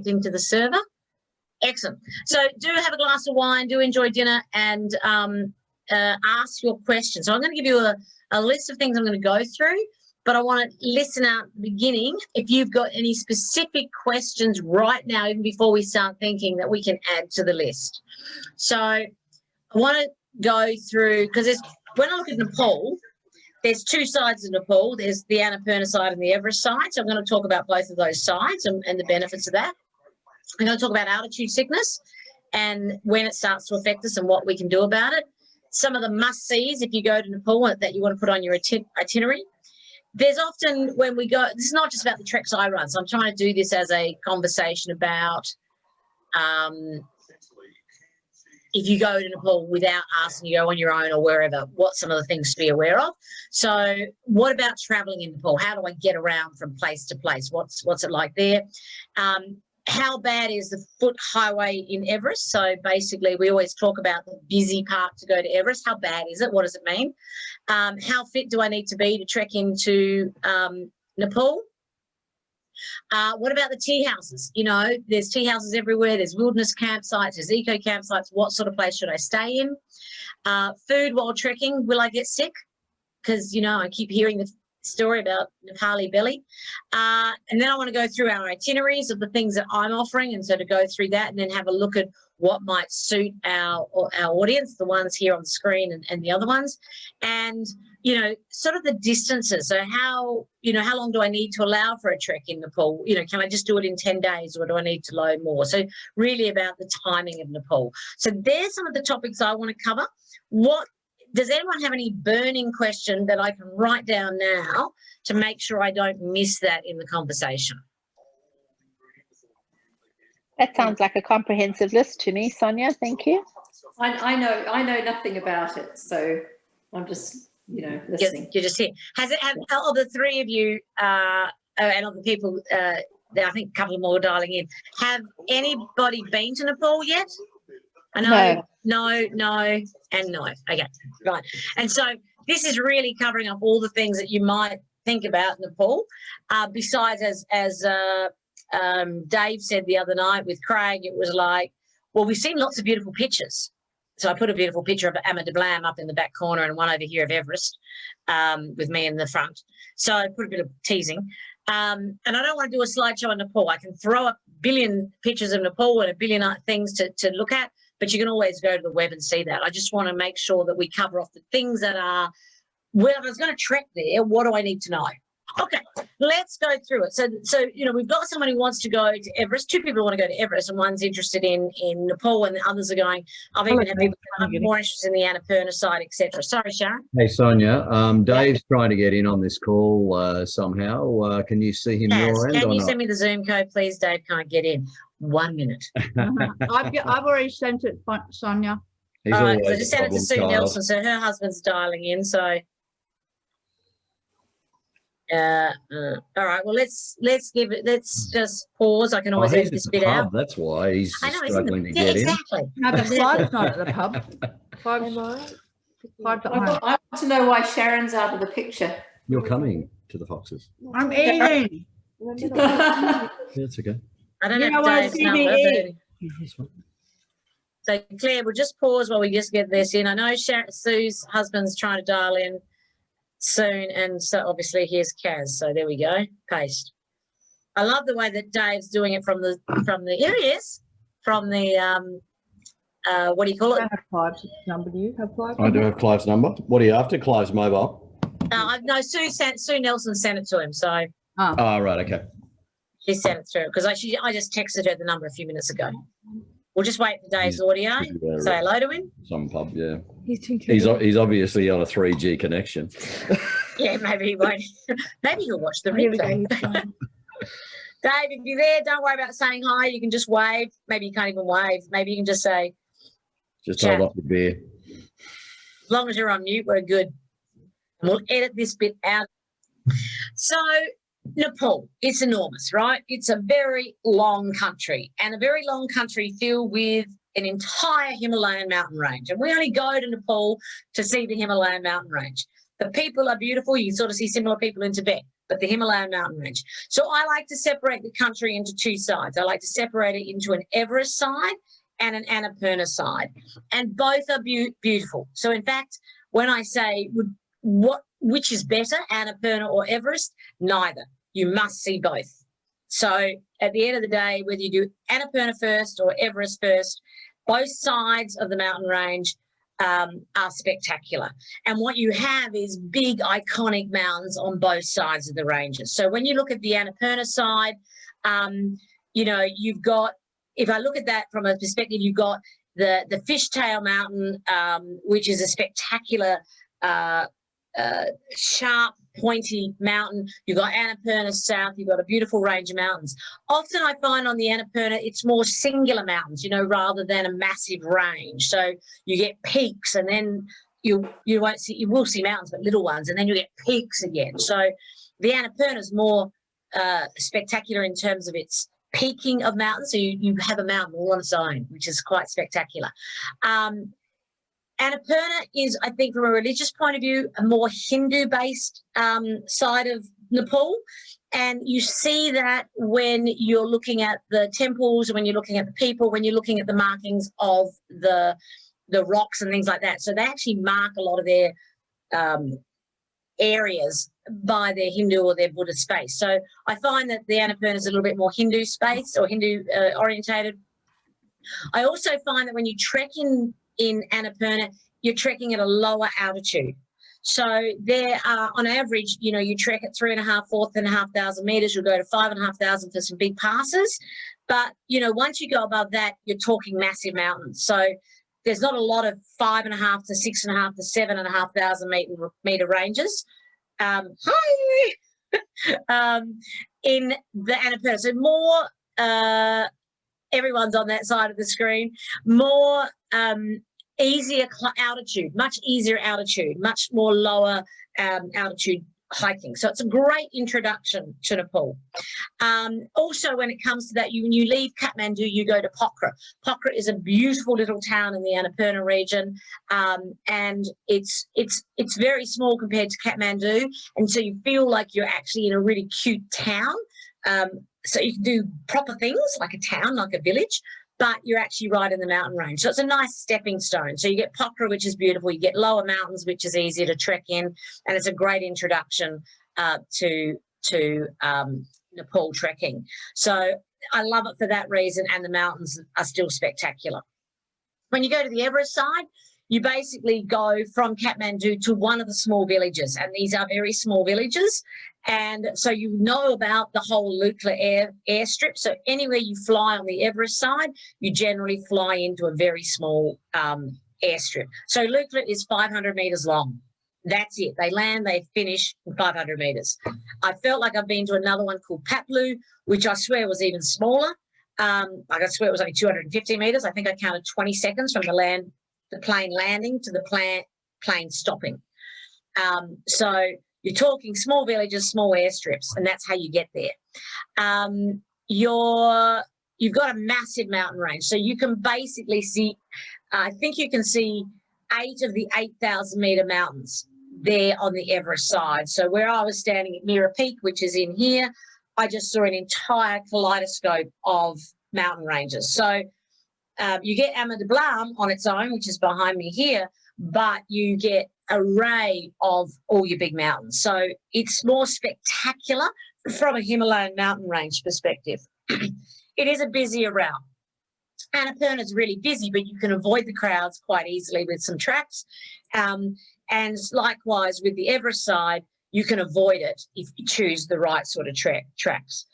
into the server. Excellent. So do have a glass of wine, do enjoy dinner, and ask your questions. So I'm going to give you a list of things I'm going to go through, but I want to listen out at the beginning if you've got any specific questions right now, even before we start thinking, that we can add to the list. So I want to go through, because when I look at Nepal, there's two sides of Nepal. There's the Annapurna side and the Everest side. So I'm going to talk about both of those sides and the benefits of that. I'm going to talk about altitude sickness and when it starts to affect us and what we can do about it. Some of the must-sees if you go to Nepal that you want to put on your itinerary. There's often when we go, this is not just about the treks I run, so I'm trying to do this as a conversation about if you go to Nepal without asking, you go on your own or wherever, what some of the things to be aware of. So what about travelling in Nepal? How do I get around from place to place? What's it like there? How bad is the foot highway in Everest? So basically we always talk about the busy part to go to Everest. How bad is it? What does it mean? How fit do I need to be to trek into Nepal? What about the tea houses? You know, there's tea houses everywhere. There's wilderness campsites. There's eco campsites. What sort of place should I stay in? Food while trekking. Will I get sick? Because, you know, I keep hearing the story about Nepali belly. And then I want to go through our itineraries of the things that I'm offering, and so to go through that and then have a look at what might suit our audience, the ones here on the screen and the other ones. And, you know, sort of the distances. So how long do I need to allow for a trek in Nepal? You know, can I just do it in 10 days or do I need to load more? So really about the timing of Nepal. So there's some of the topics I want to cover. Does anyone have any burning question that I can write down now to make sure I don't miss that in the conversation? That sounds like a comprehensive list to me, Sonia. Thank you. I know nothing about it, so I'm just, you know, listening. You're just here. Have the three of you and other people, I think a couple more dialing in, have anybody been to Nepal yet? I know. No, and no. Okay, right. And so this is really covering up all the things that you might think about Nepal. Besides, as Dave said the other night with Craig, it was like, well, we've seen lots of beautiful pictures. So I put a beautiful picture of Amma de Blam up in the back corner and one over here of Everest with me in the front. So I put a bit of teasing. And I don't want to do a slideshow on Nepal. I can throw up a billion pictures of Nepal and a billion things to look at, but you can always go to the web and see that. I just want to make sure that we cover off the things that are, well, if I was going to trek there, what do I need to know? Okay, let's go through it. So you know, we've got someone who wants to go to Everest. Two people want to go to Everest, and one's interested in Nepal, and the others are going. I've even had people more interested in the Annapurna side, etc. Sorry, Sharon. Hey, Sonia. Dave's trying to get in on this call somehow. Can you see him your end? Can you send me the Zoom code, please? Dave can't get in. 1 minute. I've already sent it, Sonia. All right, so I just sent it to Sue Nelson, so her husband's dialing in. So. All right, well, let's just pause. I can always edit this bit out. That's why he's struggling to get in. Exactly. No, the flight's not at the pub. I want to know why Sharon's out of the picture. You're coming to the Foxes. I'm eating. That's okay. I don't know Dave's number, but so Claire, we'll just pause while we just get this in. I know Sue's husband's trying to dial in soon, and so obviously here's Kaz. So there we go. Paste. I love the way that Dave's doing it from the here he is from the what do you call it? I have Clive's number. Do you have Clive's number? I do have Clive's number. What are you after? Clive's mobile. No, Sue Nelson sent it to him. So. Oh, right. Okay. She sent it through because I just texted her the number a few minutes ago. We'll just wait for Dave's audio. Say hello to him. Some pub, yeah. He's obviously on a 3G connection. Yeah, maybe he won't. Maybe he'll watch the replay. Dave, if you're there, don't worry about saying hi. You can just wave. Maybe you can't even wave. Maybe you can just say. Just hold off the beer. As long as you're on mute, we're good. We'll edit this bit out. So. Nepal, it's enormous, right? It's a very long country, and a very long country filled with an entire Himalayan mountain range. And we only go to Nepal to see the Himalayan mountain range. The people are beautiful. You sort of see similar people in Tibet. but the Himalayan mountain range. So I like to separate the country into two sides. I like to separate it into an Everest side and an Annapurna side, and both are beautiful. So in fact, when I say which is better, Annapurna or Everest, neither. You must see both. So at the end of the day, whether you do Annapurna first or Everest first, both sides of the mountain range are spectacular. And what you have is big, iconic mountains on both sides of the ranges. So when you look at the Annapurna side, you know, you've got, if I look at that from a perspective, you've got the Fishtail Mountain, which is a spectacular, sharp, pointy mountain. You've got Annapurna South. You've got a beautiful range of mountains. Often I find on the Annapurna, it's more singular mountains, you know, rather than a massive range. So you get peaks, and then you will see mountains, but little ones, and then you get peaks again. So the Annapurna is more spectacular in terms of its peaking of mountains. So you have a mountain all on its own, which is quite spectacular. Annapurna is, I think, from a religious point of view, a more Hindu-based side of Nepal. And you see that when you're looking at the temples, when you're looking at the people, when you're looking at the markings of the rocks and things like that. So they actually mark a lot of their areas by their Hindu or their Buddhist space. So I find that the Annapurna is a little bit more Hindu space or Hindu orientated. I also find that when you trek in Annapurna, you're trekking at a lower altitude. So there are, on average, you know, you trek at 3,500, 4,500 meters, you'll go to 5,500 for some big passes. But, you know, once you go above that, you're talking massive mountains. So there's not a lot of 5,500 to 6,500 to 7,500 meter ranges. In the Annapurna. So more, everyone's on that side of the screen, more easier altitude, much easier altitude, much more lower altitude hiking. So it's a great introduction to Nepal. Also, when it comes to that, when you leave Kathmandu, you go to Pokhara. Pokhara is a beautiful little town in the Annapurna region, and it's very small compared to Kathmandu, and so you feel like you're actually in a really cute town. So you can do proper things like a town, like a village, but you're actually right in the mountain range. So it's a nice stepping stone. So you get Pokhara, which is beautiful. You get lower mountains, which is easier to trek in, and it's a great introduction to Nepal trekking. So I love it for that reason, and the mountains are still spectacular. When you go to the Everest side, you basically go from Kathmandu to one of the small villages, and these are very small villages. And so you know about the whole Lukla airstrip. So anywhere you fly on the Everest side, you generally fly into a very small airstrip. So Lukla is 500 meters long. That's it. They land, they finish in 500 meters. I felt like I've been to another one called Paplu, which I swear was even smaller. Like I swear it was only 250 meters. I think I counted 20 seconds from the plane landing to the plane stopping. So you're talking small villages, small airstrips, and that's how you get there. You've got a massive mountain range. So you can basically see, I think you can see 8 of the 8,000 meter mountains there on the Everest side. So where I was standing at Mira Peak, which is in here, I just saw an entire kaleidoscope of mountain ranges. So you get Ama Dablam on its own, which is behind me here, but you get an array of all your big mountains. So it's more spectacular from a Himalayan mountain range perspective. It is a busier route. Annapurna is really busy, but you can avoid the crowds quite easily with some tracks. And likewise with the Everest side, you can avoid it if you choose the right sort of tracks.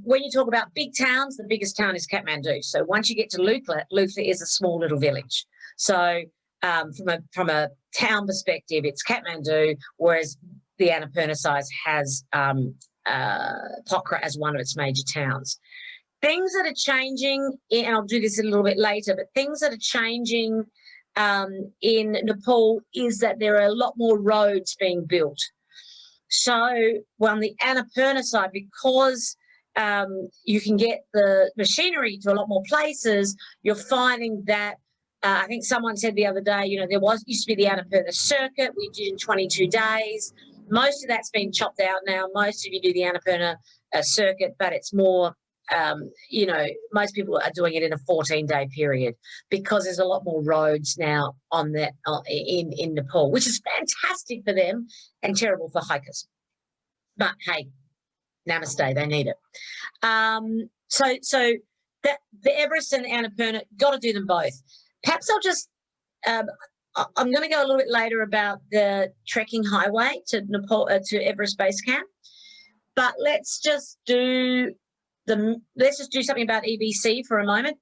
When you talk about big towns, the biggest town is Kathmandu. So once you get to Lukla, Lukla is a small little village. So from a town perspective, it's Kathmandu, whereas the Annapurna side has Pokhara as one of its major towns. Things that are changing, and I'll do this a little bit later, but things that are changing in Nepal is that there are a lot more roads being built. So on the Annapurna side, because you can get the machinery to a lot more places, you're finding that, I think someone said the other day, you know, there used to be the Annapurna circuit, we did in 22 days. most of that's been chopped out now. Most of you do the Annapurna circuit, but it's more, you know, most people are doing it in a 14-day period because there's a lot more roads now on that in Nepal, which is fantastic for them and terrible for hikers. But hey, namaste, they need it. So that the Everest and Annapurna, got to do them both. Perhaps I'll just, I'm going to go a little bit later about the trekking highway to Nepal, to Everest Base Camp, but let's just do something about EBC for a moment.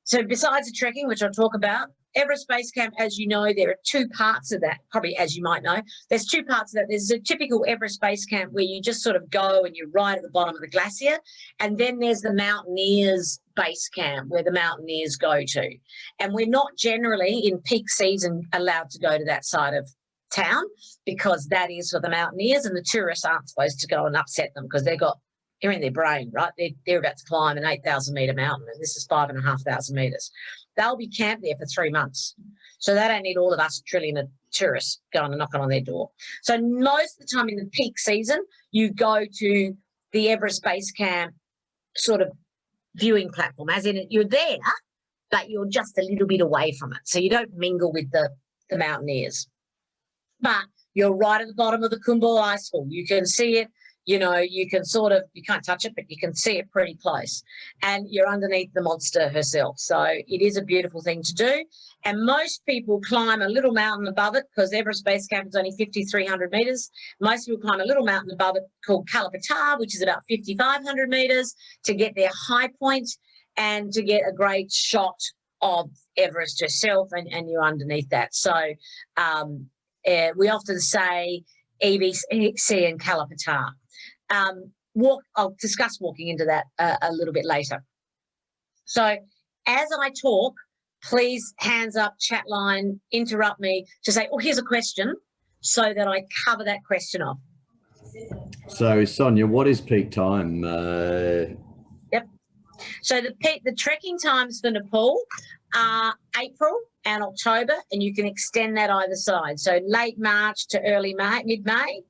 So besides the trekking, which I'll talk about, Everest Base Camp, as you know, there are two parts of that, probably as you might know. There's two parts of that. There's a typical Everest Base Camp where you just sort of go and you're right at the bottom of the glacier. And then there's the Mountaineers Base Camp where the mountaineers go to. And we're not generally in peak season allowed to go to that side of town because that is for the mountaineers, and the tourists aren't supposed to go and upset them because they're in their brain, right? They're about to climb an 8,000 metre mountain, and this is 5,500 metres. They'll be camped there for 3 months. So they don't need all of us trillion of tourists going and knocking on their door. So most of the time in the peak season, you go to the Everest Base Camp sort of viewing platform, as in you're there, but you're just a little bit away from it. So you don't mingle with the mountaineers. But you're right at the bottom of the Kumbal Icefall. You can see it. You know, you can you can't touch it, but you can see it pretty close. And you're underneath the monster herself. So it is a beautiful thing to do. And most people climb a little mountain above it because Everest Base Camp is only 5,300 metres. Most people climb a little mountain above it called Kalapatar, which is about 5,500 metres, to get their high point and to get a great shot of Everest herself, and you're underneath that. So we often say EBC and Kalapatar. I'll discuss walking into that a little bit later. So as I talk, please, hands up, chat line, interrupt me to say, oh, here's a question, so that I cover that question off. So, Sonia, what is peak time? Yep. So the trekking times for Nepal are April and October, and you can extend that either side. So late March to early May, mid-May,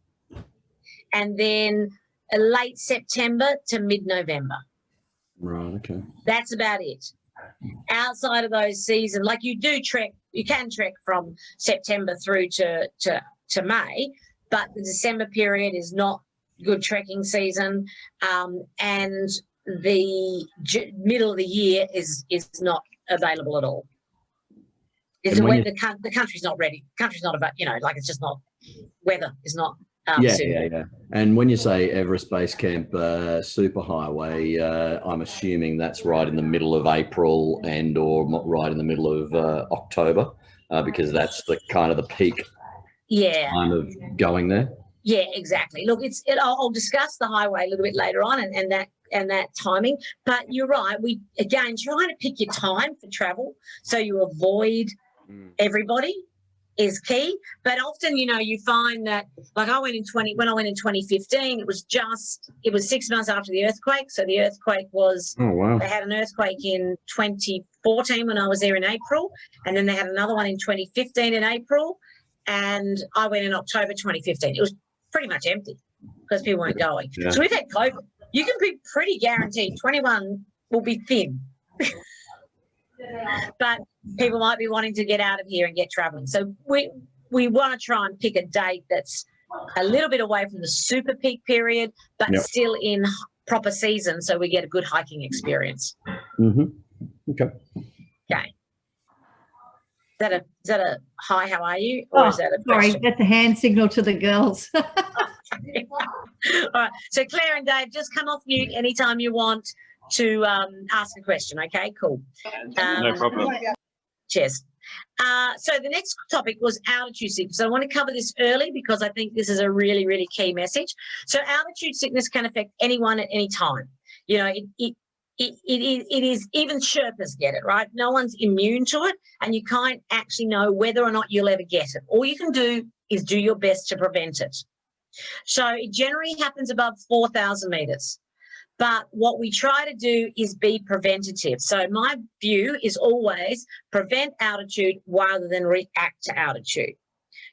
and then late September to mid-November. Right, okay. That's about it. Outside of those seasons, like you can trek from September through to May, but the December period is not good trekking season, and the middle of the year is not available at all. The country's not ready. The country's not about, like it's just not, weather is not. Yeah. And when you say Everest Base Camp superhighway, I'm assuming that's right in the middle of April or right in the middle of October, because that's the kind of the peak time of going there. Yeah, exactly. Look, I'll discuss the highway a little bit later on and that timing. But you're right. We again trying to pick your time for travel so you avoid everybody is key. But often, you find that, like when I went in 2015, it was 6 months after the earthquake. So the earthquake was, they had an earthquake in 2014 when I was there in April, and then they had another one in 2015 in April, and I went in October 2015. It was pretty much empty because people weren't going. Yeah. So we've had COVID. You can be pretty guaranteed 21 will be thin. But people might be wanting to get out of here and get travelling. So we want to try and pick a date that's a little bit away from the super peak period, but still in proper season, so we get a good hiking experience. Mm-hmm. Okay. Okay. Is that a hi, how are you? Or is that a question? Sorry, that's a hand signal to the girls. All right. So Claire and Dave, just come off mute anytime you want to ask a question. Okay, cool. No problem. Cheers. So the next topic was altitude sickness. So I want to cover this early because I think this is a really, really key message. So altitude sickness can affect anyone at any time. It is, even Sherpas get it, right? No one's immune to it, and you can't actually know whether or not you'll ever get it. All you can do is do your best to prevent it. So it generally happens above 4,000 metres. But what we try to do is be preventative. So my view is always prevent altitude rather than react to altitude.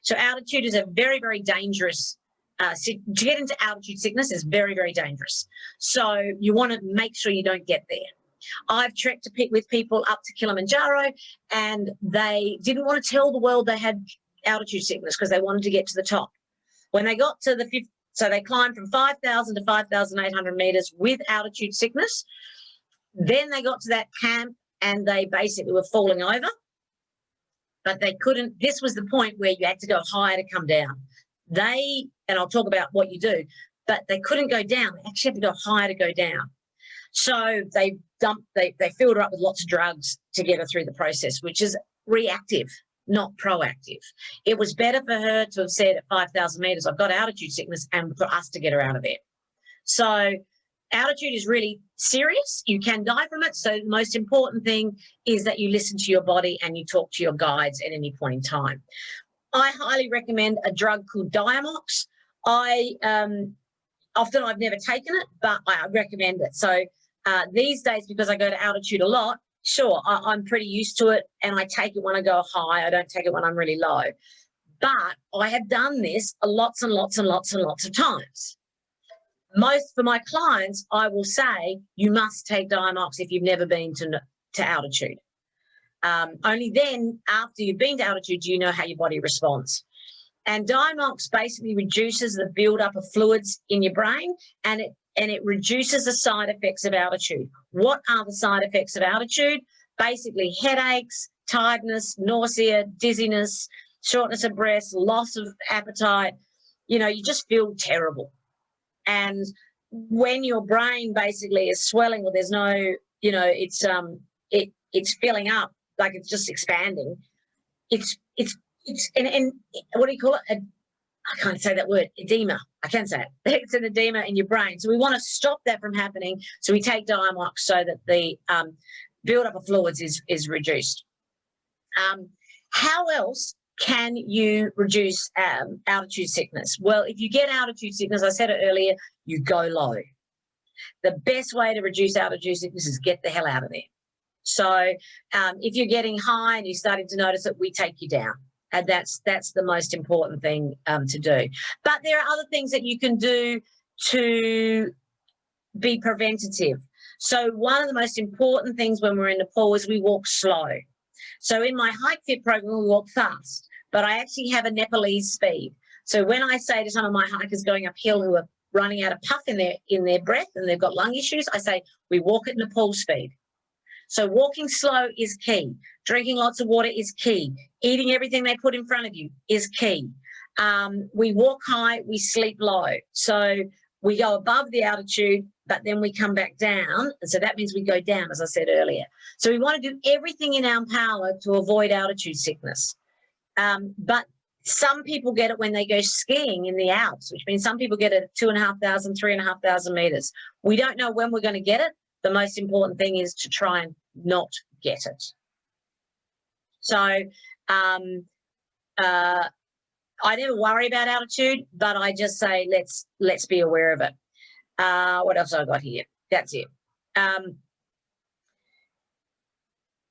So altitude is a very, very dangerous to get into altitude sickness is very, very dangerous. So you want to make sure you don't get there. I've trekked with people up to Kilimanjaro, and they didn't want to tell the world they had altitude sickness because they wanted to get to the top. When they got to the fifth, so they climbed from 5,000 to 5,800 meters with altitude sickness. Then they got to that camp and they basically were falling over, but they couldn't. This was the point where you had to go higher to come down. And I'll talk about what you do, but they couldn't go down. They actually had to go higher to go down. So they filled her up with lots of drugs to get her through the process, which is reactive, not proactive. It was better for her to have said at 5,000 meters, I've got altitude sickness, and for us to get her out of there. So altitude is really serious. You can die from it. So the most important thing is that you listen to your body and you talk to your guides at any point in time. I highly recommend a drug called Diamox. Often I've never taken it, but I recommend it. So these days, because I go to altitude a lot, sure, I'm pretty used to it, and I take it when I go high. I don't take it when I'm really low. But I have done this lots and lots and lots and lots of times. For my clients, I will say, you must take Diamox if you've never been to altitude. Only then, after you've been to altitude, do you know how your body responds. And Diamox basically reduces the buildup of fluids in your brain, and it reduces the side effects of altitude. What are the side effects of altitude? Basically headaches, tiredness, nausea, dizziness, shortness of breath, loss of appetite. You know, you just feel terrible. And when your brain basically is swelling, or there's no, you know, it's filling up, like it's just expanding. And what do you call it? I can't say that word, edema. I can say it. It's an edema in your brain. So we want to stop that from happening. So we take Diamox so that the buildup of fluids is reduced. How else can you reduce altitude sickness? Well, if you get altitude sickness, I said it earlier, you go low. The best way to reduce altitude sickness is get the hell out of there. So if you're getting high and you're starting to notice it, we take you down. And that's the most important thing to do. But there are other things that you can do to be preventative. So one of the most important things when we're in Nepal is we walk slow. So in my Hike Fit program, we walk fast, but I actually have a Nepalese speed. So when I say to some of my hikers going uphill who are running out of puff in their breath and they've got lung issues, I say, we walk at Nepal speed. So walking slow is key. Drinking lots of water is key. Eating everything they put in front of you is key. We walk high, we sleep low. So we go above the altitude, but then we come back down. And so that means we go down, as I said earlier. So we want to do everything in our power to avoid altitude sickness. But some people get it when they go skiing in the Alps, which means some people get it at 2,500, 3,500 meters. We don't know when we're going to get it. The most important thing is to try and not get it. So I never worry about altitude, but I just say let's be aware of it. What else have I got here? That's it.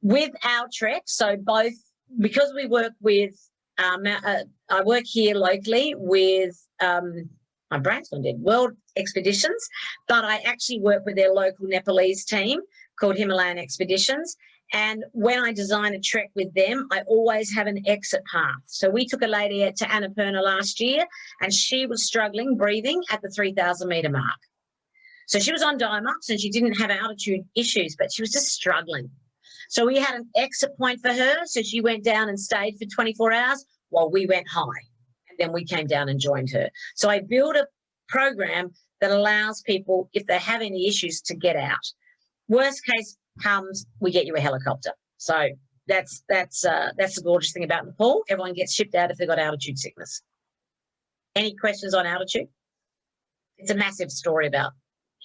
With our trek, so both, because we work with, I work here locally with, my brain's gone dead, World Expeditions, but I actually work with their local Nepalese team called Himalayan Expeditions. And when I design a trek with them, I always have an exit path. So we took a lady to Annapurna last year, and she was struggling breathing at the 3,000 meter mark. So she was on Diamox and she didn't have altitude issues, but she was just struggling. So we had an exit point for her. So she went down and stayed for 24 hours while we went high. And then we came down and joined her. So I built a program that allows people, if they have any issues, to get out. Worst case comes, we get you a helicopter. So that's the gorgeous thing about Nepal. Everyone gets shipped out if they've got altitude sickness. Any questions on altitude? It's a massive story about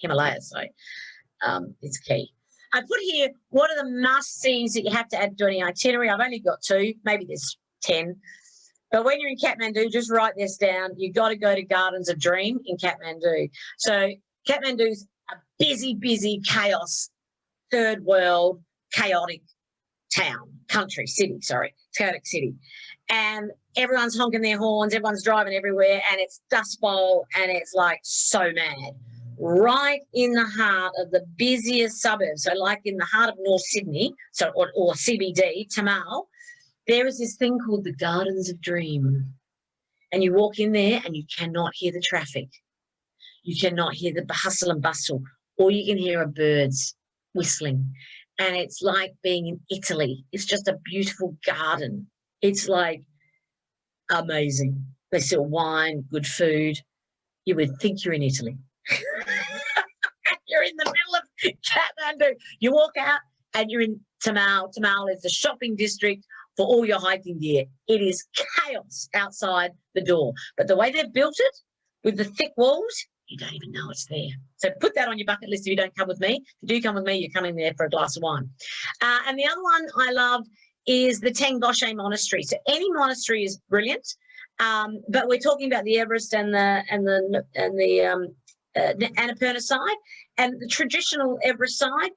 Himalayas, so it's key. I put here, what are the must-sees that you have to add to any itinerary? I've only got 2, maybe there's 10. But when you're in Kathmandu, just write this down. You've got to go to Gardens of Dream in Kathmandu. So Kathmandu's a busy, busy chaos, third world, chaotic town, chaotic city. and everyone's honking their horns, everyone's driving everywhere, and it's Dust Bowl, and it's like so mad. Right in the heart of the busiest suburbs, so like in the heart of North Sydney, so or CBD, Tamal, there is this thing called the Gardens of Dream. And you walk in there and you cannot hear the traffic. You cannot hear the hustle and bustle. All you can hear are birds whistling. And it's like being in Italy. It's just a beautiful garden. It's like amazing. They sell wine, good food. You would think you're in Italy. You're in the middle of Kathmandu. You walk out and you're in Tamal. Tamal is the shopping district for all your hiking gear. It is chaos outside the door. But the way they've built it, with the thick walls, you don't even know it's there. So put that on your bucket list if you don't come with me. If you do come with me, you're coming there for a glass of wine. And the other one I love is the Tengboche Monastery. So any monastery is brilliant, but we're talking about the Everest and the Annapurna side, and the traditional Everest side.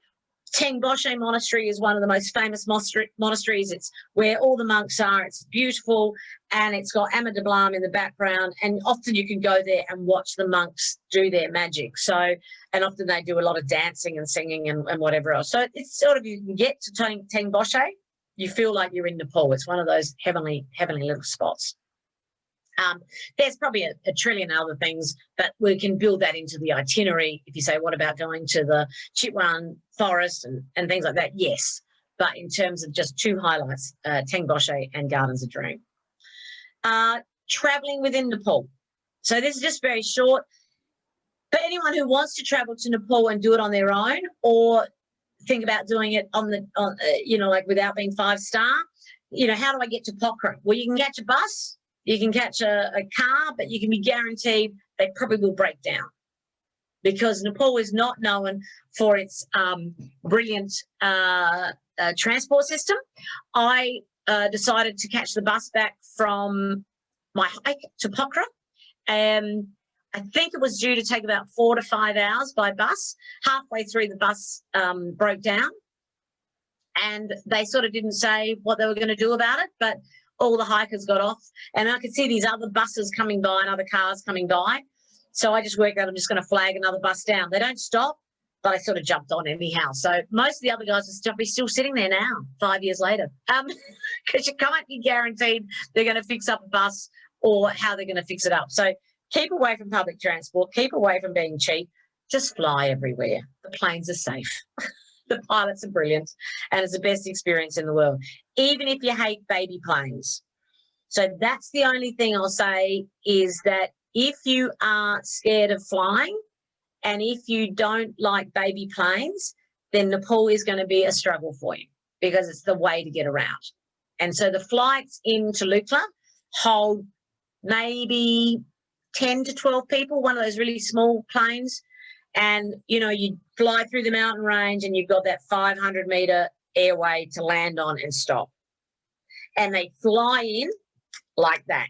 Tengboche Monastery is one of the most famous monasteries. It's where all the monks are. It's beautiful, and it's got Ama Dablam in the background, and often you can go there and watch the monks do their magic. So, and often they do a lot of dancing and singing and whatever else. So it's sort of, you can get to Tengboche, you feel like you're in Nepal. It's one of those heavenly little spots. There's probably a trillion other things, but we can build that into the itinerary. If you say, what about going to the Chitwan forest and things like that? Yes. But in terms of just two highlights, Tengboche and Gardens of Dream. Traveling within Nepal. So this is just very short. For anyone who wants to travel to Nepal and do it on their own, or think about doing it on like without being 5-star, how do I get to Pokhara? Well, you can catch a bus. You can catch a car, but you can be guaranteed they probably will break down, because Nepal is not known for its brilliant transport system. I decided to catch the bus back from my hike to Pokhara. I think it was due to take about 4 to 5 hours by bus. Halfway through, the bus broke down, and they sort of didn't say what they were going to do about it, but all the hikers got off, and I could see these other buses coming by and other cars coming by. So I just worked out I'm just going to flag another bus down. They don't stop, but I sort of jumped on anyhow. So most of the other guys are still sitting there now, 5 years later, because you can't be guaranteed they're going to fix up a bus or how they're going to fix it up. So keep away from public transport, keep away from being cheap, just fly everywhere. The planes are safe. The pilots are brilliant, and it's the best experience in the world, even if you hate baby planes. So that's the only thing I'll say, is that if you are scared of flying and if you don't like baby planes, then Nepal is going to be a struggle for you, because it's the way to get around. And so the flights into Lukla hold maybe 10 to 12 people, one of those really small planes. And, you fly through the mountain range and you've got that 500-metre airway to land on and stop. And they fly in like that.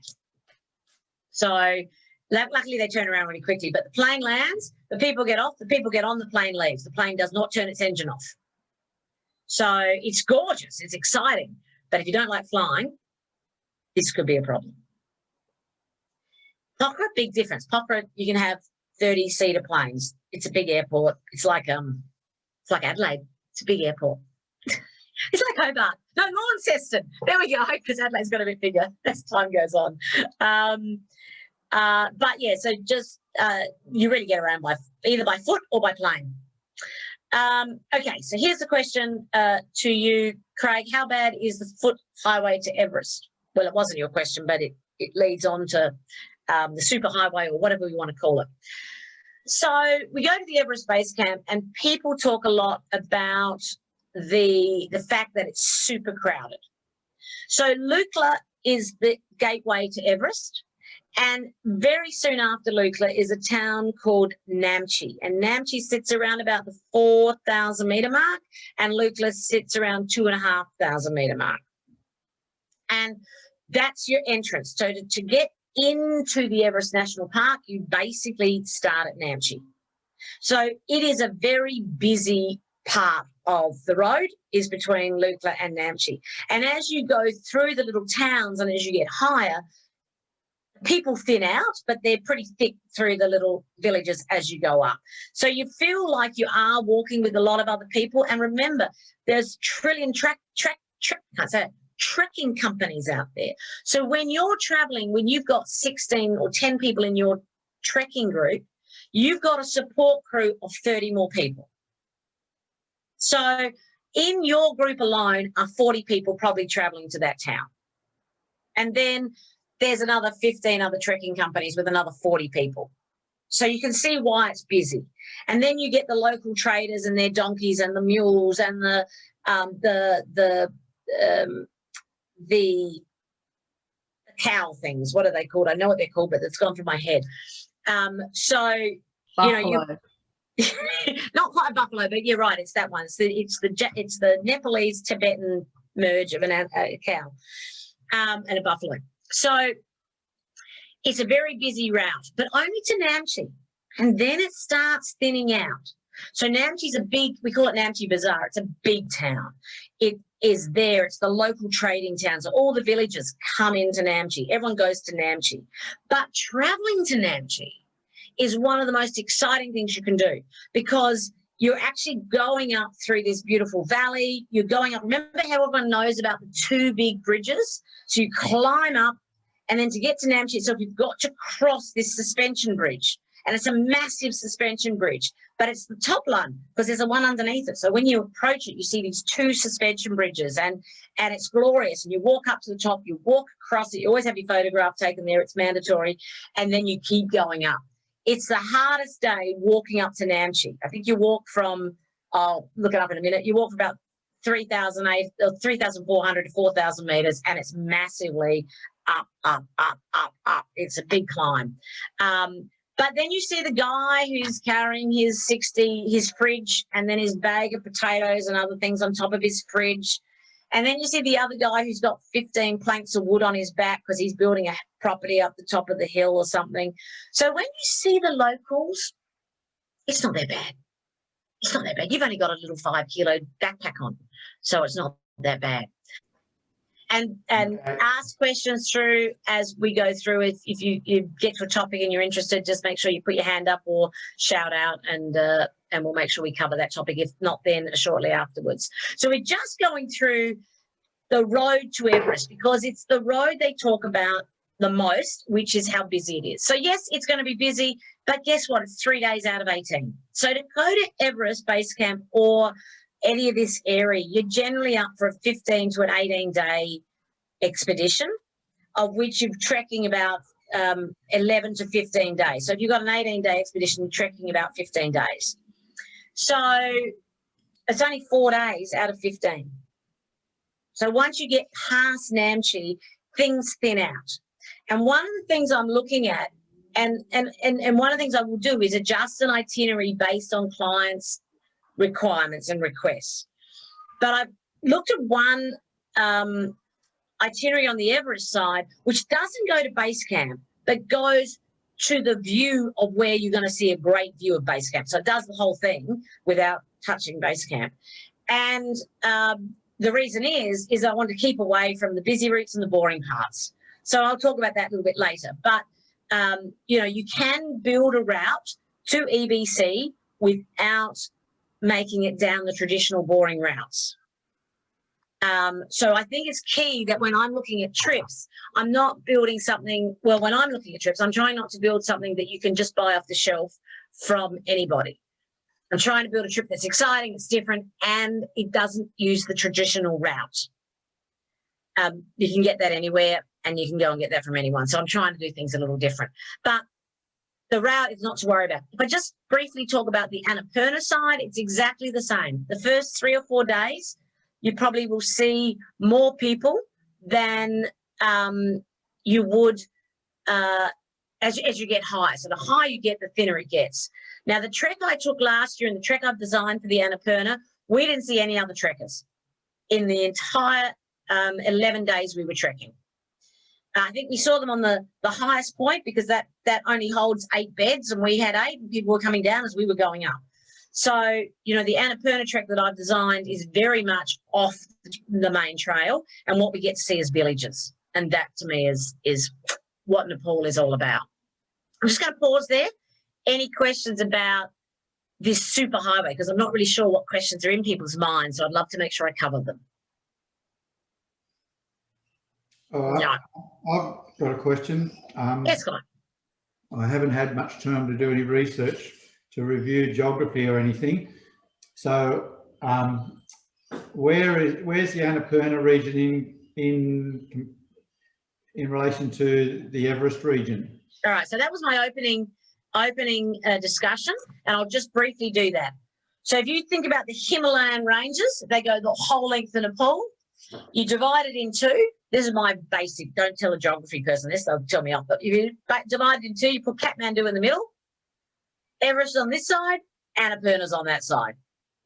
So luckily they turn around really quickly. But the plane lands, the people get off, the people get on, the plane leaves. The plane does not turn its engine off. So it's gorgeous. It's exciting. But if you don't like flying, this could be a problem. Pokhara, big difference. Pokhara, you can have 30-seater planes. It's a big airport. It's like Adelaide. It's a big airport. It's like Hobart. No, Launceston. There we go, because Adelaide's got a bit bigger as time goes on. But yeah, so just you really get around either by foot or by plane. Okay, so here's the question to you, Craig. How bad is the foot highway to Everest? Well, it wasn't your question, but it leads on to the super highway, or whatever we want to call it. So we go to the Everest Base Camp, and people talk a lot about the fact that it's super crowded. So Lukla is the gateway to Everest, and very soon after Lukla is a town called Namche, and Namche sits around about the 4,000-metre mark, and Lukla sits around 2,500-metre mark. And that's your entrance. So to get into the Everest National Park, you basically start at Namche. So it is a very busy part of the road is between Lukla and Namche. And as you go through the little towns and as you get higher, people thin out, but they're pretty thick through the little villages as you go up. So you feel like you are walking with a lot of other people. And remember, there's trillion trekking companies out there. So when you're traveling, when you've got 16 or 10 people in your trekking group, you've got a support crew of 30 more people. So in your group alone are 40 people probably traveling to that town. And then there's another 15 other trekking companies with another 40 people. So you can see why it's busy. And then you get the local traders and their donkeys and the mules and the cow things. What are they called? I know what they're called, but it's gone through my head. Buffalo. Not quite a buffalo, but you're right. It's that one. It's the Nepalese Tibetan merge of a cow and a buffalo. So it's a very busy route, but only to Namche, and then it starts thinning out. So Namche's we call it Namche Bazaar. It's a big town. It is there. It's the local trading town. So all the villages come into Namche. Everyone goes to Namche. But traveling to Namche is one of the most exciting things you can do, because you're actually going up through this beautiful valley. You're going up. Remember how everyone knows about the 2 big bridges? So you climb up, and then to get to Namche itself, you've got to cross this suspension bridge. And it's a massive suspension bridge, but it's the top one because there's a one underneath it. So when you approach it, you see these 2 suspension bridges, and it's glorious. And you walk up to the top, you walk across it. You always have your photograph taken there. It's mandatory. And then you keep going up. It's the hardest day walking up to Namche. I think you walk from, I'll look it up in a minute, you walk for about 3,400 to 4,000 metres, and it's massively up. It's a big climb. But then you see the guy who's carrying his fridge and then his bag of potatoes and other things on top of his fridge. And then you see the other guy who's got 15 planks of wood on his back because he's building a property up the top of the hill or something. So when you see the locals, it's not that bad. It's not that bad. You've only got a little 5-kilo backpack on, so it's not that bad. And ask questions through as we go through. If you get to a topic and you're interested, just make sure you put your hand up or shout out, and we'll make sure we cover that topic. If not, then shortly afterwards. So we're just going through the road to Everest because it's the road they talk about the most, which is how busy it is. So yes, it's going to be busy, but guess what? It's 3 days out of 18. So to go to Everest Base Camp or any of this area, you're generally up for a 15 to an 18-day expedition, of which you're trekking about 11 to 15 days. So if you've got an 18-day expedition, you're trekking about 15 days. So it's only 4 days out of 15. So once you get past Namche, things thin out. And one of the things I'm looking at, and one of the things I will do is adjust an itinerary based on clients' requirements and requests. But I've looked at one itinerary on the Everest side, which doesn't go to base camp, but goes to the view of where you're going to see a great view of base camp. So it does the whole thing without touching base camp. And the reason is I want to keep away from the busy routes and the boring parts. So I'll talk about that a little bit later. But, you can build a route to EBC without making it down the traditional boring routes. So I think it's key that when I'm looking at trips, I'm not building something, well, when I'm looking at trips, I'm trying not to build something that you can just buy off the shelf from anybody. I'm trying to build a trip that's exciting, it's different, and it doesn't use the traditional route. You can get that anywhere, and you can go and get that from anyone. So I'm trying to do things a little different. But the route is not to worry about. If I just briefly talk about the Annapurna side, it's exactly the same. The first 3 or 4 days, you probably will see more people than you would as you get higher. So the higher you get, the thinner it gets. Now, the trek I took last year and the trek I've designed for the Annapurna, we didn't see any other trekkers in the entire 11 days we were trekking. I think we saw them on the highest point because that only holds 8 beds, and we had 8, and people were coming down as we were going up. So, you know, the Annapurna trek that I've designed is very much off the main trail, and what we get to see is villages. And that to me is what Nepal is all about. I'm just going to pause there. Any questions about this super highway? Because I'm not really sure what questions are in people's minds, so I'd love to make sure I cover them. All right. I've got a question. Yes, Guy. I haven't had much time to do any research to review geography or anything. So where's the Annapurna region in relation to the Everest region? All right, so that was my opening discussion, and I'll just briefly do that. So if you think about the Himalayan ranges, they go the whole length of Nepal. You divide it in two. This is my basic, don't tell a geography person this, they'll tell me off, but if you divide it in two, you put Kathmandu in the middle, Everest on this side, Annapurna's on that side.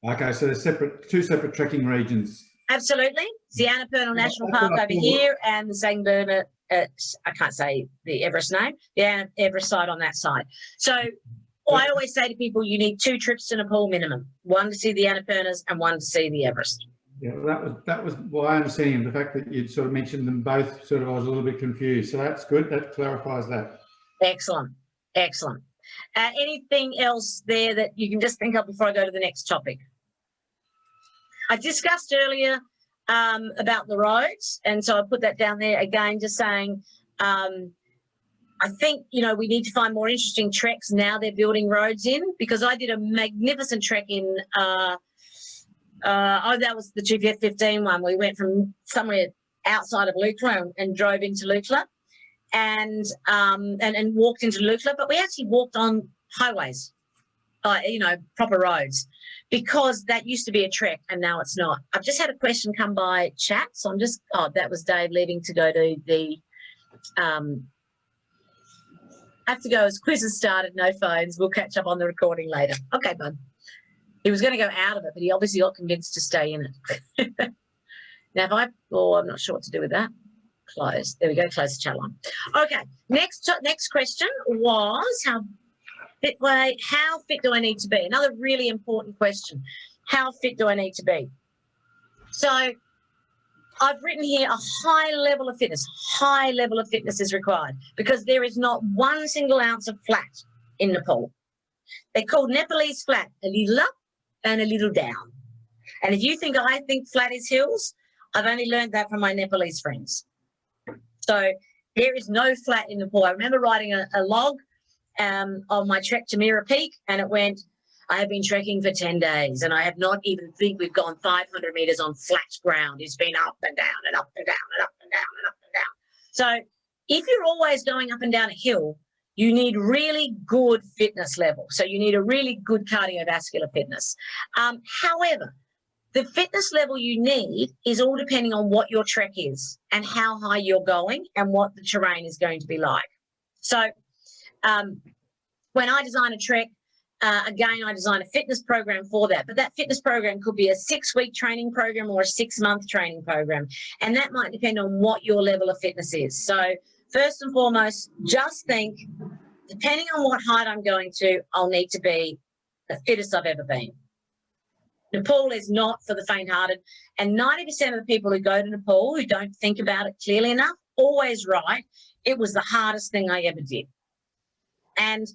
Okay, so they're two separate trekking regions. Absolutely. It's the Annapurna National Park over here and the Sangburma, I can't say the Everest name, the Everest side on that side. So I always say to people, you need 2 trips to Nepal minimum, one to see the Annapurnas and one to see the Everest. Yeah, that was my understanding. The fact that you'd sort of mentioned them both, sort of, I was a little bit confused. So that's good. That clarifies that. Excellent, excellent. Anything else there that you can just think of before I go to the next topic? I discussed earlier about the roads, and so I put that down there again, just saying I think, you know, we need to find more interesting treks now they're building roads in, because I did a magnificent trek in that was the 215 one. We went from somewhere outside of Lukla and drove into Lukla and walked into Lukla, but we actually walked on highways, you know, proper roads, because that used to be a trek and now it's not. I've just had a question come by chat, so I'm just, that was Dave leaving to go to the, I have to go as quiz has started, no phones. We'll catch up on the recording later. Okay, bud. He was going to go out of it, but he obviously got convinced to stay in it. Now, if I'm not sure what to do with that. Close. There we go. Close the chat line. Okay. Next question was how fit do I need to be? Another really important question. How fit do I need to be? So I've written here a high level of fitness. High level of fitness is required because there is not 1 single ounce of flat in Nepal. They're called Nepalese flat, a little up and a little down. And if you think I think flat is hills, I've only learned that from my Nepalese friends. So there is no flat in Nepal. I remember writing a log on my trek to Mira Peak, and it went, I have been trekking for 10 days and I have not even think we've gone 500 metres on flat ground. It's been up and down and up and down and up and down and up and down. So if you're always going up and down a hill, you need really good fitness level. So you need a really good cardiovascular fitness. However, the fitness level you need is all depending on what your trek is and how high you're going and what the terrain is going to be like. So when I design a trek, again, I design a fitness program for that. But that fitness program could be a 6-week training program or a 6-month training program. And that might depend on what your level of fitness is. So first and foremost, just think, depending on what height I'm going to, I'll need to be the fittest I've ever been. Nepal is not for the faint-hearted, and 90% of the people who go to Nepal who don't think about it clearly enough always write, it was the hardest thing I ever did. And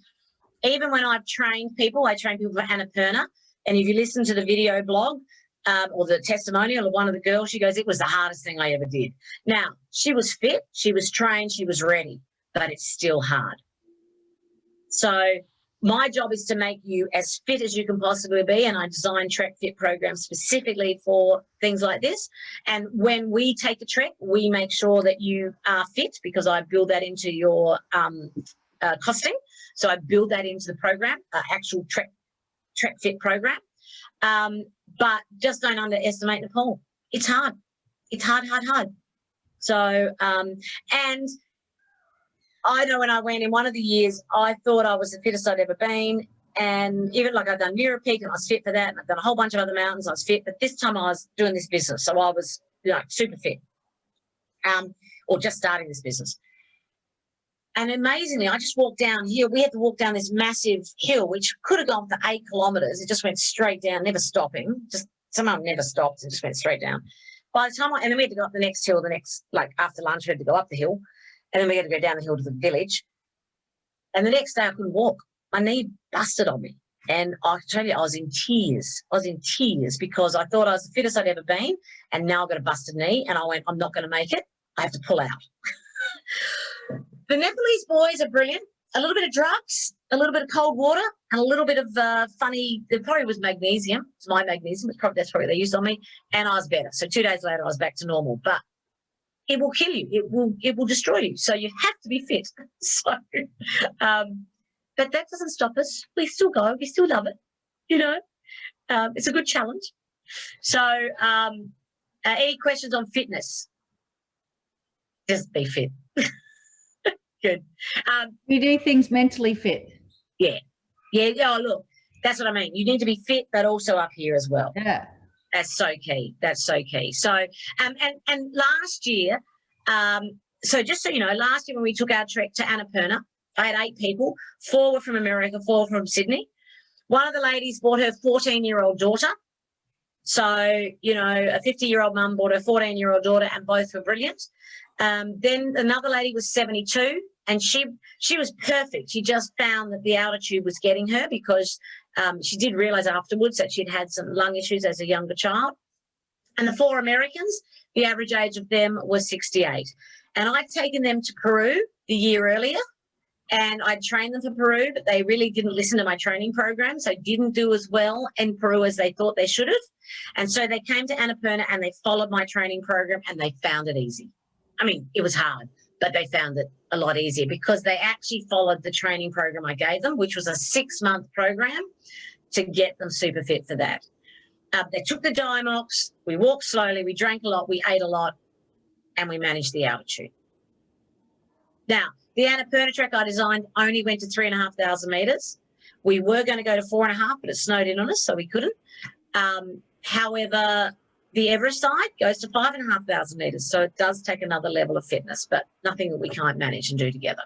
even when I've trained people, I train people for Annapurna, and if you listen to the video blog or the testimonial of one of the girls, she goes, it was the hardest thing I ever did. Now, she was fit, she was trained, she was ready, but it's still hard. So my job is to make you as fit as you can possibly be, and I design trek fit programs specifically for things like this. And when we take a trek, we make sure that you are fit, because I build that into your costing. So I build that into the program, actual trek fit program. But just don't underestimate Nepal. It's hard. It's hard, hard, hard. So, and I know when I went in one of the years, I thought I was the fittest I'd ever been. And even like I've done Mira Peak and I was fit for that. And I've done a whole bunch of other mountains. I was fit. But this time I was doing this business. So I was, you know, super fit, or just starting this business. And amazingly, I just walked down here. We had to walk down this massive hill, which could have gone for 8 kilometres. It just went straight down, never stopping. Just somehow never stopped and just went straight down. By the time and then we had to go up the next hill, like after lunch, we had to go up the hill. And then we had to go down the hill to the village. And the next day I couldn't walk. My knee busted on me. And I tell you, I was in tears. I was in tears because I thought I was the fittest I'd ever been. And now I've got a busted knee. And I went, I'm not going to make it. I have to pull out. The Nepalese boys are brilliant. A little bit of drugs, a little bit of cold water, and a little bit of funny, it probably was magnesium. It's my magnesium. That's probably what they used on me. And I was better. So 2 days later, I was back to normal. But it will kill you. It will destroy you. So you have to be fit. So, but that doesn't stop us. We still go. We still love it. You know, it's a good challenge. So any questions on fitness? Just be fit. Good. You do things mentally fit. Yeah. Oh, look, that's what I mean. You need to be fit, but also up here as well. Yeah. That's so key. That's so key. So, and last year, so just so you know, last year when we took our trek to Annapurna, I had 8 people. 4 were from America, 4 from Sydney. One of the ladies brought her 14-year-old daughter. So, you know, a 50-year-old mum brought her 14-year-old daughter, and both were brilliant. Then another lady was 72, and she was perfect. She just found that the altitude was getting her because she did realise afterwards that she'd had some lung issues as a younger child. And the 4 Americans, the average age of them was 68. And I'd taken them to Peru the year earlier, and I'd trained them for Peru, but they really didn't listen to my training program, so didn't do as well in Peru as they thought they should have. And so they came to Annapurna and they followed my training program and they found it easy. I mean, it was hard, but they found it a lot easier because they actually followed the training program I gave them, which was a 6-month program to get them super fit for that. They took the Diamox, we walked slowly, we drank a lot, we ate a lot, and we managed the altitude. Now, the Annapurna trek I designed only went to 3,500 metres. We were going to go to 4.5, but it snowed in on us, so we couldn't. However, the Everest Side goes to 5,500 metres, so it does take another level of fitness, but nothing that we can't manage and do together.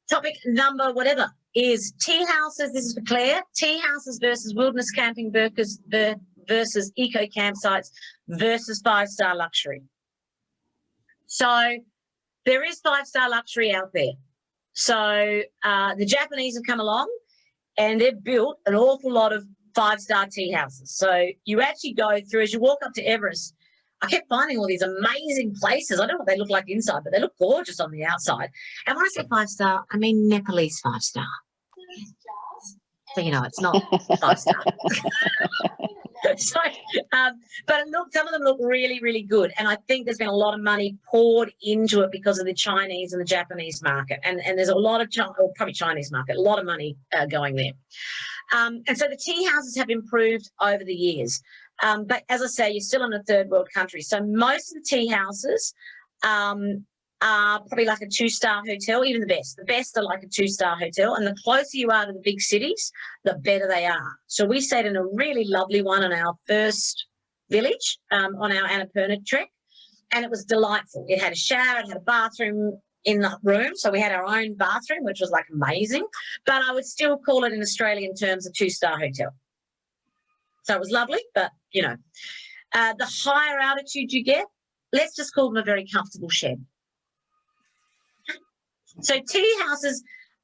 Topic number whatever is Teahouses. This is for Claire. Teahouses versus Wildness Camping versus eco campsites versus 5-star luxury. So there is 5-star luxury out there. So the Japanese have come along and they've built an awful lot of 5-star tea houses. So you actually go through, as you walk up to Everest, I kept finding all these amazing places. I don't know what they look like inside, but they look gorgeous on the outside. And when I say 5-star, I mean Nepalese 5-star. So, you know, it's not 5-star. So, but look, some of them look really, really good. And I think there's been a lot of money poured into it because of the Chinese and the Japanese market. And there's a lot of, probably Chinese market, a lot of money going there. And so the tea houses have improved over the years. But as I say, you're still in a third world country. So most of the tea houses are probably like a 2-star hotel, even the best. The best are like a 2-star hotel. And the closer you are to the big cities, the better they are. So we stayed in a really lovely one on our first village on our Annapurna trek. And it was delightful. It had a shower, it had a bathroom in the room. So we had our own bathroom, which was like amazing. But I would still call it in Australian terms a 2-star hotel. So it was lovely, but, you know, the higher altitude you get, let's just call them a very comfortable shed. So tea houses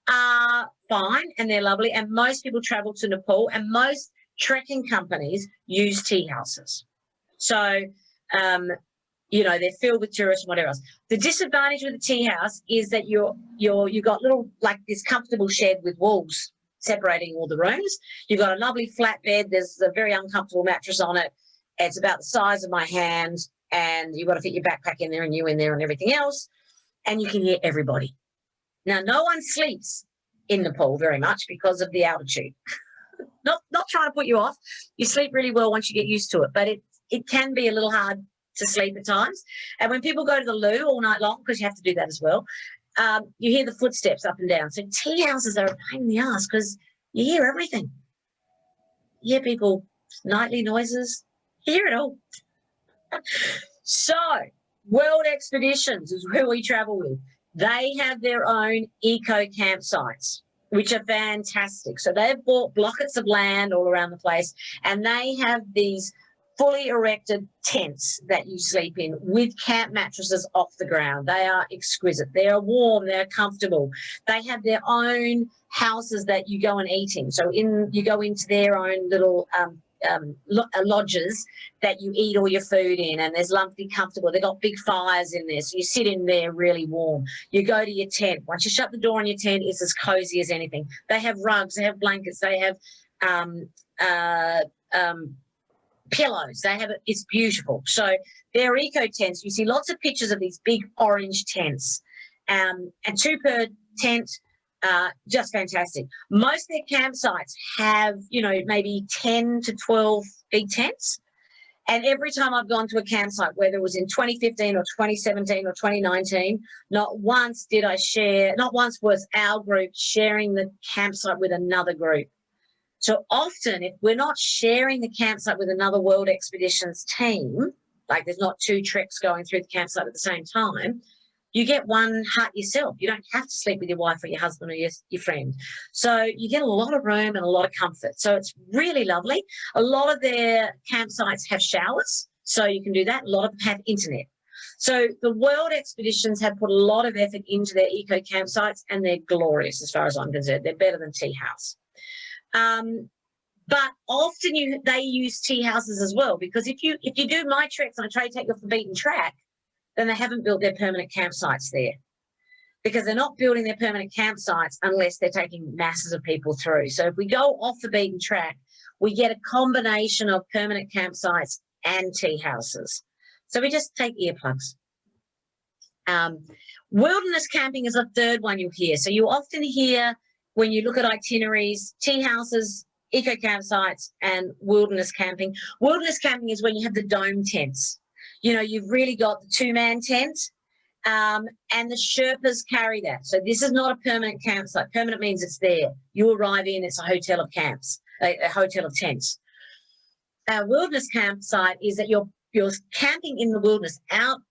are fine and they're lovely, and most people travel to Nepal, and most trekking companies use tea houses. So, you know, they're filled with tourists and whatever else. The disadvantage with the tea house is that you've got little, like this comfortable shed with walls separating all the rooms. You've got a lovely flat bed. There's a very uncomfortable mattress on it. It's about the size of my hand, and you've got to fit your backpack in there and you in there and everything else, and you can hear everybody. Now, no one sleeps in Nepal very much because of the altitude. Not trying to put you off. You sleep really well once you get used to it, but it can be a little hard to sleep at times. And when people go to the loo all night long, because you have to do that as well, you hear the footsteps up and down. So tea houses are a pain in the ass because you hear everything. You hear people, nightly noises, you hear it all. So World Expeditions is who we travel with. They have their own eco campsites, which are fantastic. So they've bought blockets of land all around the place, and they have these fully erected tents that you sleep in with camp mattresses off the ground. They are exquisite. They are warm. They're comfortable. They have their own houses that you go and eat in. So you go into their own little lodges that you eat all your food in, and there's lumpy comfortable. They've got big fires in there, so you sit in there really warm. You go to your tent. Once you shut the door on your tent, it's as cozy as anything. They have rugs, they have blankets, they have pillows. They have it. It's beautiful. So they're eco tents. You see lots of pictures of these big orange tents, and 2 per tent. Just fantastic. Most of their campsites have, you know, maybe 10 to 12 big tents. And every time I've gone to a campsite, whether it was in 2015 or 2017 or 2019, not once was our group sharing the campsite with another group. So often, if we're not sharing the campsite with another World Expeditions team, like there's not 2 treks going through the campsite at the same time, you get one hut yourself. You don't have to sleep with your wife or your husband or your friend. So you get a lot of room and a lot of comfort. So it's really lovely. A lot of their campsites have showers, so you can do that. A lot of them have internet. So the World Expeditions have put a lot of effort into their eco campsites, and they're glorious as far as I'm concerned. They're better than Teahouse. But often they use Teahouses as well, because if you do my treks and I try to take you off the beaten track, then they haven't built their permanent campsites there, because they're not building their permanent campsites unless they're taking masses of people through. So if we go off the beaten track, we get a combination of permanent campsites and Teahouses. So we just take earplugs. Wilderness camping is a third one you'll hear. So you often hear, when you look at itineraries, Teahouses, eco campsites, and wilderness camping. Wilderness camping is when you have the dome tents. You know, you've really got the 2-man tent, and the Sherpas carry that. So this is not a permanent campsite. Permanent means it's there. You arrive in, it's a hotel of camps, a hotel of tents. Our wilderness campsite is that you're camping in the wilderness, out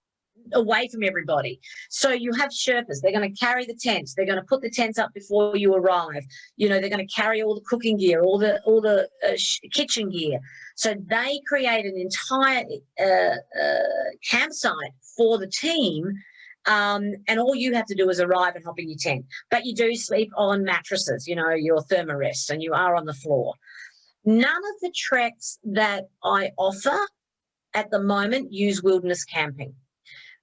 away from everybody. So you have Sherpas. They're going to carry the tents. They're going to put the tents up before you arrive. You know, they're going to carry all the cooking gear, all the kitchen gear. So they create an entire campsite for the team, and all you have to do is arrive and hop in your tent. But you do sleep on mattresses, you know, your thermarest, and you are on the floor. None of the treks that I offer at the moment use wilderness camping.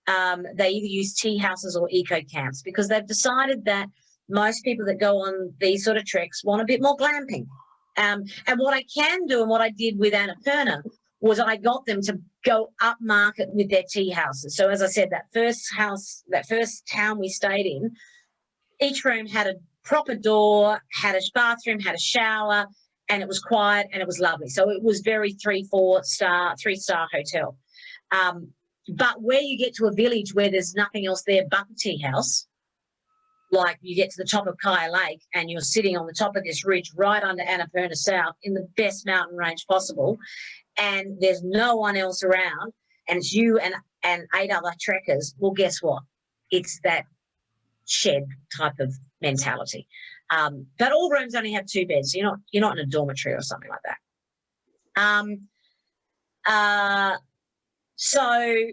They either use Teahouses or eco camps, because they've decided that most people that go on these sort of treks want a bit more glamping. And what I can do, and what I did with Annapurna, was I got them to go up market with their Teahouses. So as I said, that first town we stayed in, each room had a proper door, had a bathroom, had a shower, and it was quiet and it was lovely. So it was very 3-star hotel. But where you get to a village where there's nothing else there but the tea house, like you get to the top of Kaya Lake and you're sitting on the top of this ridge right under Annapurna South in the best mountain range possible, and there's no one else around, and it's you and 8 other trekkers, well, guess what? It's that shed type of mentality. But all rooms only have 2 beds. So you're not in a dormitory or something like that. So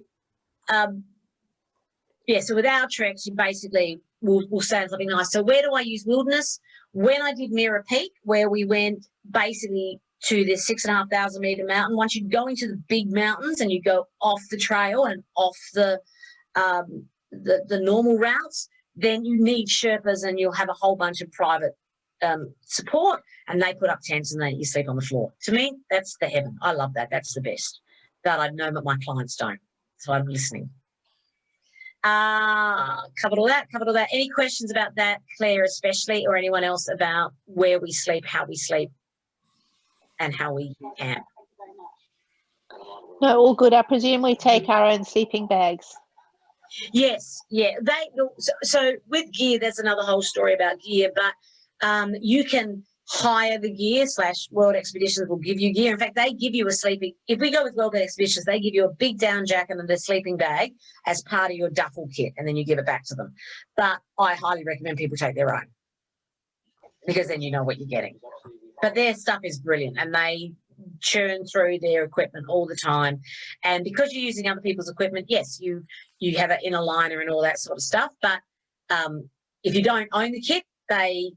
with our treks, you basically will stay on something nice. So where do I use wilderness? When I did Mirror Peak, where we went basically to this 6,500 metre mountain, once you go into the big mountains and you go off the trail and off the normal routes, then you need Sherpas, and you'll have a whole bunch of private support, and they put up tents and then you sleep on the floor. To me, that's the heaven. I love that. That's the best. But I know that my clients don't, so I'm listening. Covered all that. Any questions about that, Claire especially, or anyone else, about where we sleep, how we sleep, and how we camp? No, all good. I presume we take our own sleeping bags. Yes, yeah. So with gear, there's another whole story about gear, but you can hire the gear / World Expeditions will give you gear. In fact, they give you a sleeping, if we go with World Expeditions, they give you a big down jacket and a sleeping bag as part of your duffel kit, and then you give it back to them. But I highly recommend people take their own, because then you know what you're getting. But their stuff is brilliant, and they churn through their equipment all the time. And because you're using other people's equipment, yes, you have an inner liner and all that sort of stuff. But if you don't own the kit, they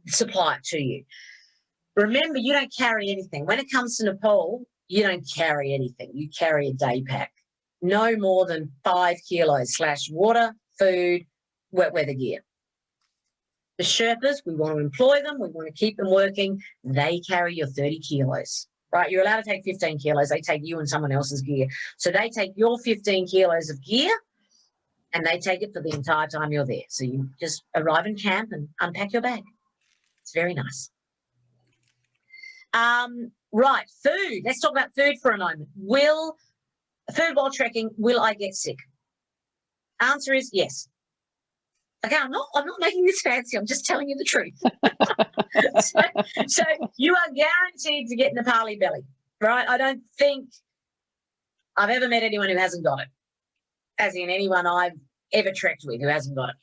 supply it to you. Remember, you don't carry anything. When it comes to Nepal, you don't carry anything. You carry a day pack. No more than 5 kilos / water, food, wet weather gear. The Sherpas, we want to employ them. We want to keep them working. They carry your 30 kilos, right? You're allowed to take 15 kilos. They take you and someone else's gear. So they take your 15 kilos of gear, and they take it for the entire time you're there. So you just arrive in camp and unpack your bag. It's very nice. Right, food. Let's talk about food for a moment. Food while trekking, will I get sick? Answer is yes. Okay, I'm not making this fancy. I'm just telling you the truth. so you are guaranteed to get Nepali belly, right? I don't think I've ever met anyone who hasn't got it, as in anyone I've ever trekked with who hasn't got it.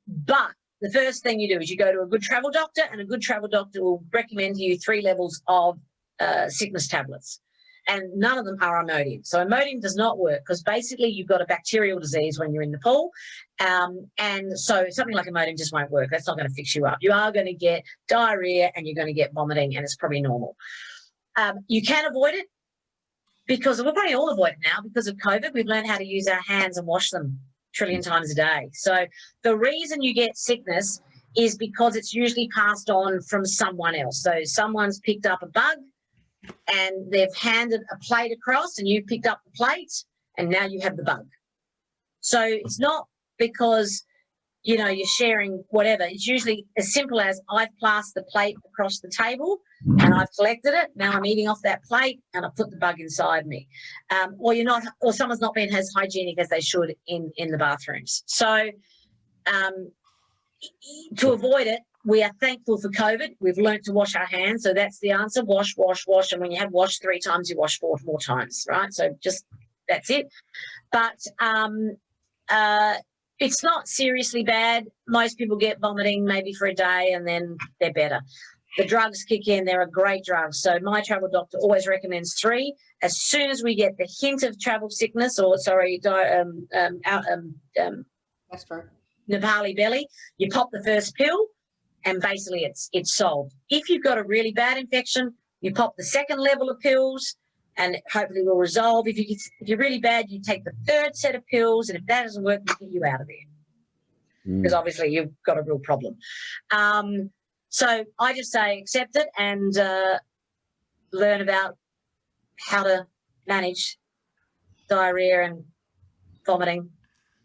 But the first thing you do is you go to a good travel doctor, and a good travel doctor will recommend to you 3 levels of sickness tablets. And none of them are Imodium. So Imodium does not work, because basically you've got a bacterial disease when you're in Nepal. And so something like Imodium just won't work. That's not going to fix you up. You are going to get diarrhea, and you're going to get vomiting, and it's probably normal. You can avoid it, because we'll probably all avoid it now because of COVID. We've learned how to use our hands and wash them a trillion times a day. So the reason you get sickness is because it's usually passed on from someone else. So someone's picked up a bug, and they've handed a plate across, and you picked up the plate, and now you have the bug. So it's not because, you're sharing whatever. It's usually as simple as I've passed the plate across the table, and I've collected it. Now I'm eating off that plate, and I put the bug inside me. Or someone's not been as hygienic as they should in the bathrooms. So to avoid it, we are thankful for COVID. We've learnt to wash our hands. So that's the answer. Wash, wash, wash. And when you have washed 3 times, you wash 4 more times, right? So that's it. But it's not seriously bad. Most people get vomiting maybe for a day, and then they're better. The drugs kick in. They're a great drug. So my travel doctor always recommends 3. As soon as we get the hint of travel sickness, Nepali belly, you pop the first pill, and basically it's solved. If you've got a really bad infection, you pop the 2nd level of pills, and hopefully will resolve. If you're really bad, you take the 3rd set of pills, and if that doesn't work, we get you out of there, because obviously you've got a real problem. So I just say accept it and learn about how to manage diarrhea and vomiting.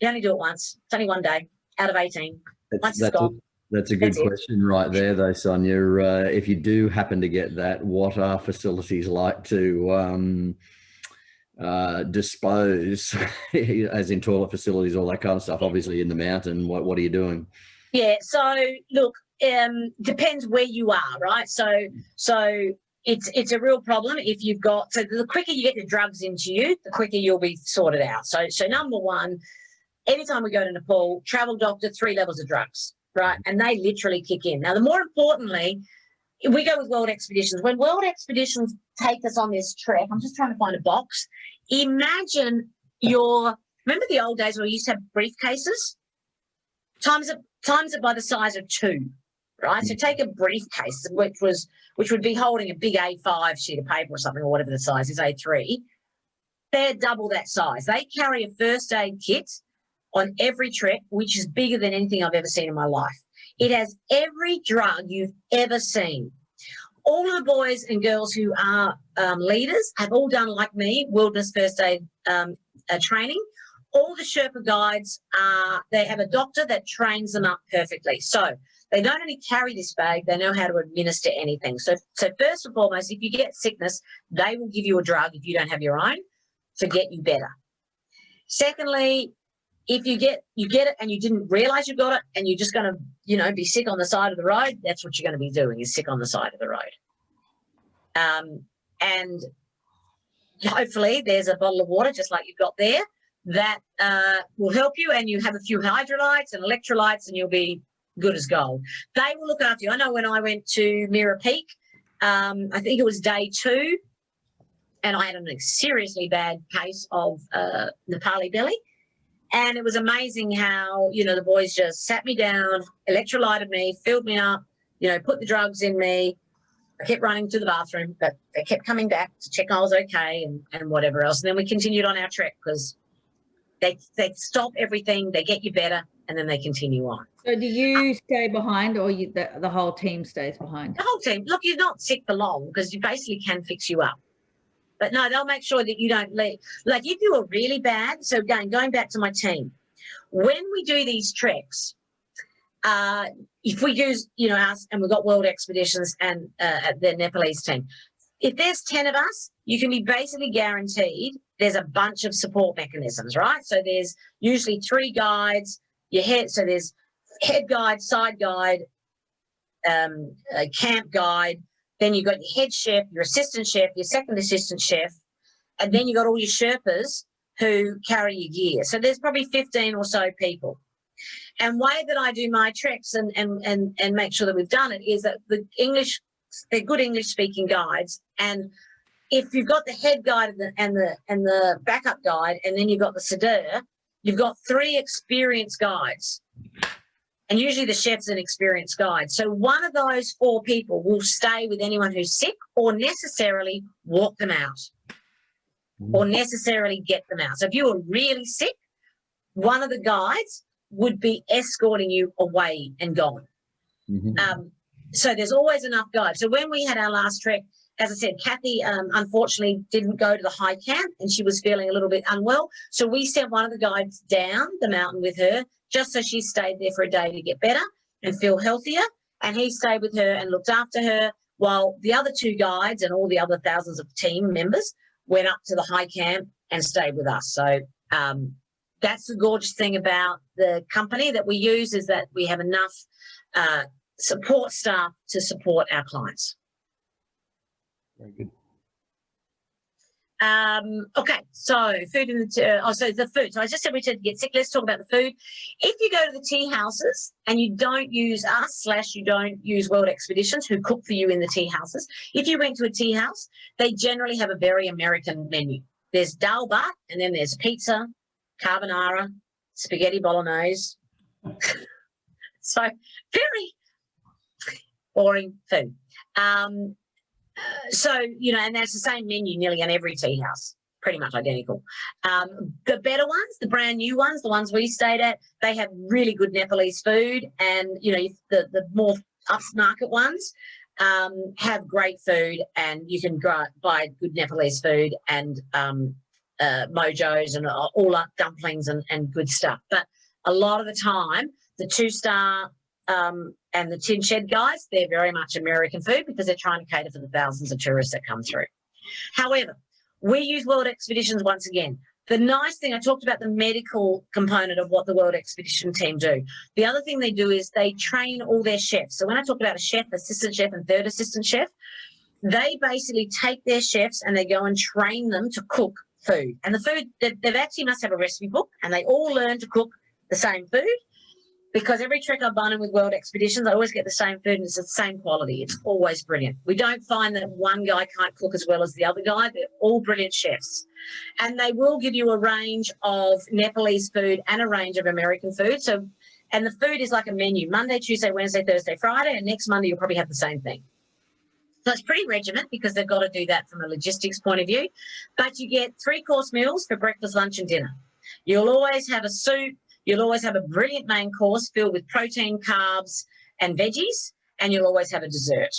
You only do it once. It's only one day out of 18. Once it's gone. That's a good question right there, though, Sonia. If you do happen to get that, what are facilities like to dispose, as in toilet facilities, all that kind of stuff? Obviously, in the mountain, what are you doing? Yeah. So look, depends where you are, right? So it's a real problem if you've got. So the quicker you get the drugs into you, the quicker you'll be sorted out. So number one, anytime we go to Nepal, travel doctor, 3 levels of drugs. Right, and they literally kick in. Now, the more importantly, we go with World Expeditions. When World Expeditions take us on this trek, I'm just trying to find a box. Imagine remember the old days where we used to have briefcases? Times it by the size of 2, right? So take a briefcase, which would be holding a big A5 sheet of paper or something, or whatever the size is, A3. They're double that size. They carry a first aid kit on every trek, which is bigger than anything I've ever seen in my life. It has every drug you've ever seen. All of the boys and girls who are leaders have all done, like me, wilderness first aid training. All the Sherpa guides they have a doctor that trains them up perfectly. So they don't only carry this bag, they know how to administer anything. So first and foremost, if you get sickness, they will give you a drug if you don't have your own to get you better. Secondly, if you get it and you didn't realize you got it and you're just going to, you know, be sick on the side of the road, that's what you're going to be doing, is sick on the side of the road. And hopefully there's a bottle of water just like you've got there that will help you, and you have a few hydrolytes and electrolytes and you'll be good as gold. They will look after you. I know when I went to Mira Peak, I think it was day 2, and I had a seriously bad case of Nepali belly. And it was amazing how, you know, the boys just sat me down, electrolyted me, filled me up, you know, put the drugs in me. I kept running to the bathroom, but they kept coming back to check I was okay and whatever else. And then we continued on our trek because they stop everything, they get you better, and then they continue on. So do you stay behind, or the whole team stays behind? The whole team. Look, you're not sick for long because you basically can fix you up. But no, they'll make sure that you don't leave. Like if you were really bad, so again, going back to my team, when we do these treks, if we use, you know, us, and we've got World Expeditions and the Nepalese team, if there's 10 of us, you can be basically guaranteed there's a bunch of support mechanisms, right? So there's usually 3 guides, so there's head guide, side guide, a camp guide, then you've got your head chef, your assistant chef, your second assistant chef, and then you've got all your Sherpas who carry your gear. So there's probably 15 or so people. And way that I do my treks and make sure that we've done it is that they're good English speaking guides. And if you've got the head guide and the backup guide, and then you've got the Sadir, you've got 3 experienced guides. And usually the chef's an experienced guide. So one of those 4 people will stay with anyone who's sick, or necessarily walk them out, or necessarily get them out. So if you were really sick, one of the guides would be escorting you away and gone. Mm-hmm. So there's always enough guides. So when we had our last trek, as I said, Kathy unfortunately didn't go to the high camp and she was feeling a little bit unwell. So we sent one of the guides down the mountain with her, just so she stayed there for a day to get better and feel healthier. And he stayed with her and looked after her, while the other 2 guides and all the other thousands of team members went up to the high camp and stayed with us. So that's the gorgeous thing about the company that we use, is that we have enough support staff to support our clients. Very good. Okay, so food in the so the food. So I just said we should get sick. Let's talk about the food. If you go to the Teahouses and you don't use us / you don't use World Expeditions, who cook for you in the Teahouses, if you went to a tea house, they generally have a very American menu. There's dal bhat, and then there's pizza, carbonara, spaghetti bolognese. So very boring food. So, you know, and that's the same menu nearly in every tea house, pretty much identical. The better ones, the brand new ones, the ones we stayed at, they have really good Nepalese food, and, you know, the more upmarket ones have great food, and you can buy good Nepalese food and mojos and all up dumplings and good stuff. But a lot of the time, the 2-star and the tin shed guys, they're very much American food because they're trying to cater for the thousands of tourists that come through. However, we use World Expeditions once again. The nice thing, I talked about the medical component of what the World Expedition team do. The other thing they do is they train all their chefs. So when I talk about a chef, assistant chef, and third assistant chef, they basically take their chefs and they go and train them to cook food. And the food, they actually must have a recipe book, and they all learn to cook the same food. Because every trek I've done with World Expeditions, I always get the same food and it's the same quality. It's always brilliant. We don't find that one guy can't cook as well as the other guy. They're all brilliant chefs. And they will give you a range of Nepalese food and a range of American food. So, and the food is like a menu: Monday, Tuesday, Wednesday, Thursday, Friday, and next Monday you'll probably have the same thing. So it's pretty regiment because they've got to do that from a logistics point of view. But you get 3-course meals for breakfast, lunch, and dinner. You'll always have a soup. You'll always have a brilliant main course filled with protein, carbs, and veggies, and you'll always have a dessert.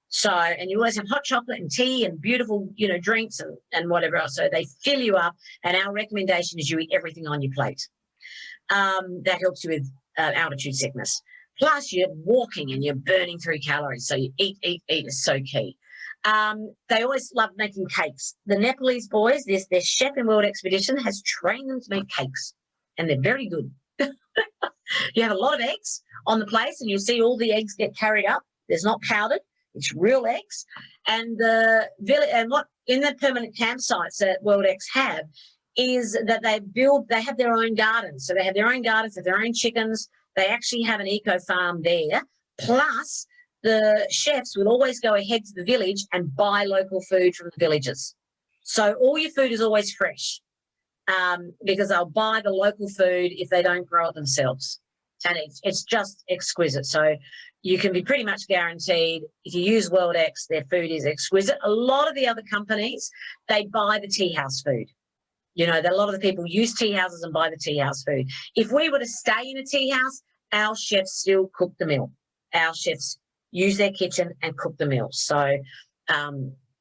So, and you always have hot chocolate and tea and beautiful, you know, drinks and whatever else. So they fill you up, and our recommendation is you eat everything on your plate. That helps you with altitude sickness. Plus, you're walking and you're burning through calories. So you eat is so key. They always love making cakes. The Nepalese boys, their chef in World Expedition has trained them to make cakes. and they're very good. You have a lot of eggs on the place, and you'll see all the eggs get carried up. There's not powdered; it's real eggs. And what in the permanent campsites that WorldX have is that they have their own gardens. So they have their own gardens, they have their own chickens. They actually have an eco farm there. Plus, the chefs will always go ahead to the village and buy local food from the villagers. So all your food is always fresh. Because they'll buy the local food if they don't grow it themselves. And it's just exquisite. So you can be pretty much guaranteed if you use WorldX, their food is exquisite. A lot of the other companies, they buy the tea house food. You know, a lot of the people use tea houses and buy the tea house food. If we were to stay in a tea house, our chefs still cook the meal. Our chefs use their kitchen and cook the meal. So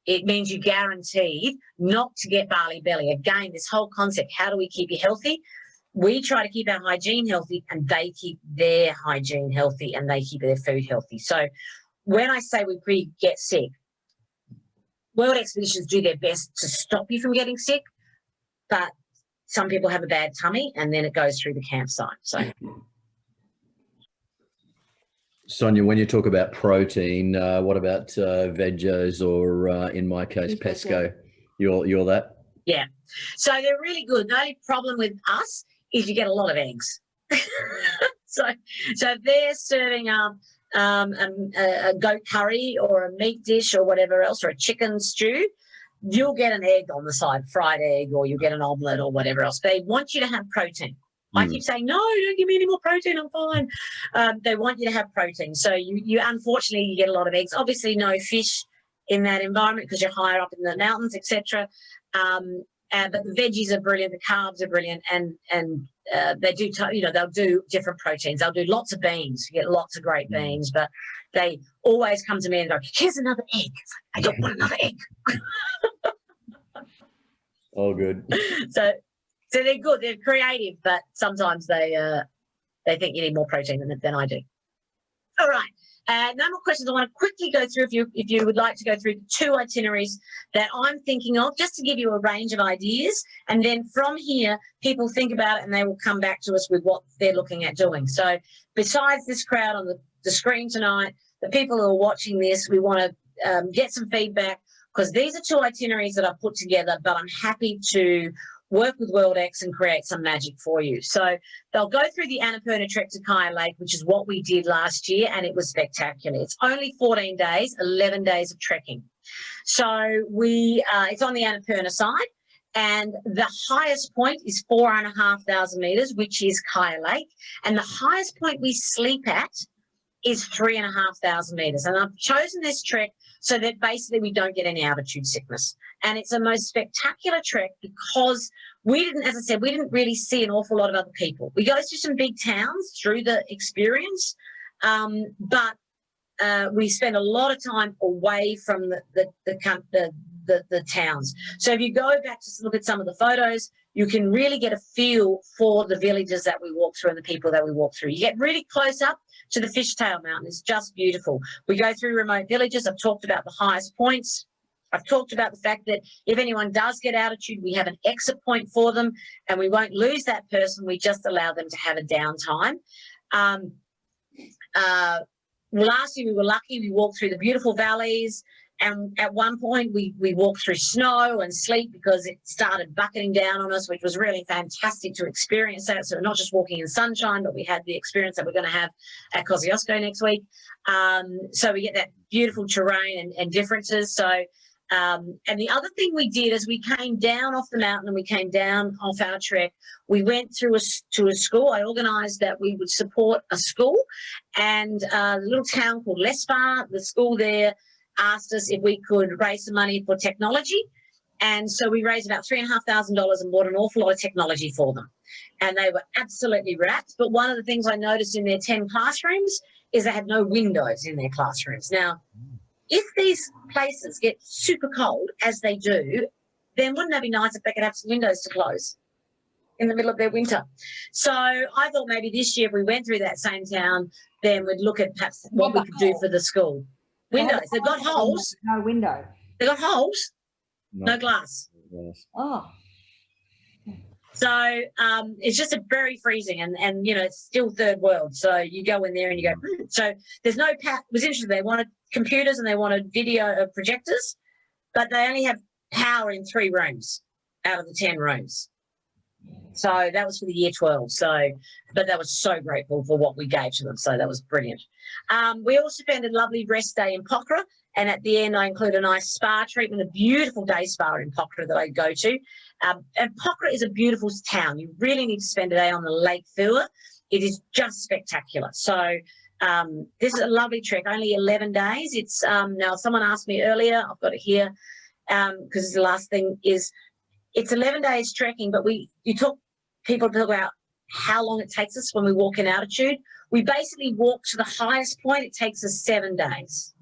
it means you're guaranteed not to get barley belly. Again, this whole concept, how do we keep you healthy? We try to keep our hygiene healthy, and they keep their hygiene healthy, and they keep their food healthy. So when I say we get sick, World Expeditions do their best to stop you from getting sick, but some people have a bad tummy, and then it goes through the campsite. So. Sonia, when you talk about protein, what about veggies or, in my case, pesco? You're that? Yeah. So they're really good. The only problem with us is you get a lot of eggs. so if they're serving up a goat curry or a meat dish or whatever else, or a chicken stew, you'll get an egg on the side, fried egg, or you'll get an omelette or whatever else. They want you to have protein. I keep saying, no, don't give me any more protein, I'm fine. They want you to have protein. So you unfortunately, you get a lot of eggs. Obviously, no fish in that environment because you're higher up in the mountains, etc. But the veggies are brilliant, the carbs are brilliant, and they do, they'll do different proteins. They'll do lots of beans. You get lots of great beans, but they always come to me and go, here's another egg. I don't want another egg. Oh, good. So they're good. They're creative, but sometimes they think you need more protein than I do. All right. No more questions. I want to quickly go through, if you would like to go through the 2 itineraries that I'm thinking of, just to give you a range of ideas. And then from here, people think about it and they will come back to us with what they're looking at doing. So besides this crowd on the screen tonight, the people who are watching this, we want to get some feedback, because these are 2 itineraries that I've put together, but I'm happy to work with WorldX and create some magic for you. So they'll go through the Annapurna trek to Kaya Lake, which is what we did last year, and it was spectacular. It's only 14 days, 11 days of trekking. So it's on the Annapurna side, and the highest point is 4,500 metres, which is Kaya Lake, and the highest point we sleep at is 3,500 metres. And I've chosen this trek so that basically we don't get any altitude sickness. And it's a most spectacular trek because as I said, we didn't really see an awful lot of other people. We go through some big towns through the experience, but we spend a lot of time away from the towns. So if you go back to look at some of the photos, you can really get a feel for the villages that we walk through and the people that we walk through. You get really close up to the Fishtail Mountain. It's just beautiful. We go through remote villages. I've talked about the highest points. I've talked about the fact that if anyone does get altitude, we have an exit point for them, and we won't lose that person. We just allow them to have a downtime. Last year we were lucky. We walked through the beautiful valleys, and at one point we walked through snow and sleet because it started bucketing down on us, which was really fantastic to experience that. So we're not just walking in sunshine, but we had the experience that we're going to have at Kosciuszko next week. So we get that beautiful terrain and differences. So and the other thing we did as we came down off the mountain and we came down off our trek, we went to a school. I organised that we would support a school, and a little town called Lespa, the school there, asked us if we could raise some money for technology. And so we raised about $3,500 and bought an awful lot of technology for them. And they were absolutely wrapped. But one of the things I noticed in their 10 classrooms is they had no windows in their classrooms. Now, if these places get super cold, as they do, then wouldn't that be nice if they could have some windows to close in the middle of their winter? So I thought maybe this year if we went through that same town, then we'd look at perhaps what we could do for the school. Windows. They've got holes. No window. They've got holes. No glass. Oh. So it's just a very freezing, and you know, it's still third world. So you go in there and you go, so there's no it was interesting. They wanted computers and they wanted video projectors, but they only have power in 3 rooms out of the 10 rooms. So that was for the year 12. So, but that was so grateful for what we gave to them. So that was brilliant. We also spent a lovely rest day in Pokhara. And at the end, I include a nice spa treatment, a beautiful day spa in Pokhara that I go to. And Pokhara is a beautiful town. You really need to spend a day on the Lake Phua. It is just spectacular. So this is a lovely trek, only 11 days. It's now someone asked me earlier, I've got it here, because the last thing is, it's 11 days trekking, but people talk about how long it takes us when we walk in altitude. We basically walk to the highest point. It takes us 7 days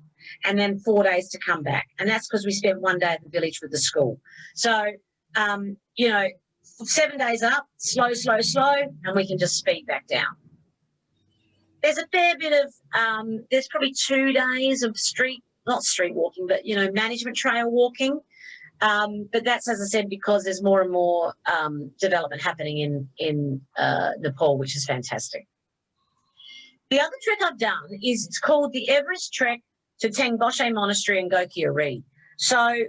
and then 4 days to come back. And that's because we spent 1 day at the village with the school. So, you know, 7 days up, slow, and we can just speed back down. There's a fair bit of, there's probably 2 days of not street walking, but, you know, management trail walking. But that's, as I said, because there's more and more development happening in Nepal, which is fantastic. The other trek I've done it's called the Everest Trek to Tengboche Monastery and Gokyori. So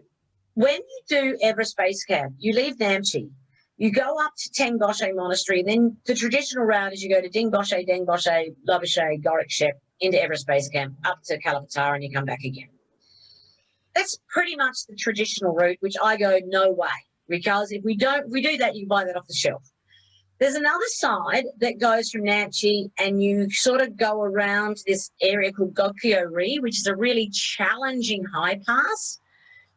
when you do Everest Base Camp, you leave Namche, you go up to Tengboche Monastery, then the traditional route is you go to Dingboche, Labushe, Gorakshep, into Everest Base Camp, up to Kalapatara, and you come back again. That's pretty much the traditional route, which I go, no way, because if we do that, you buy that off the shelf. There's another side that goes from Namche and you sort of go around this area called Gokyori, which is a really challenging high pass.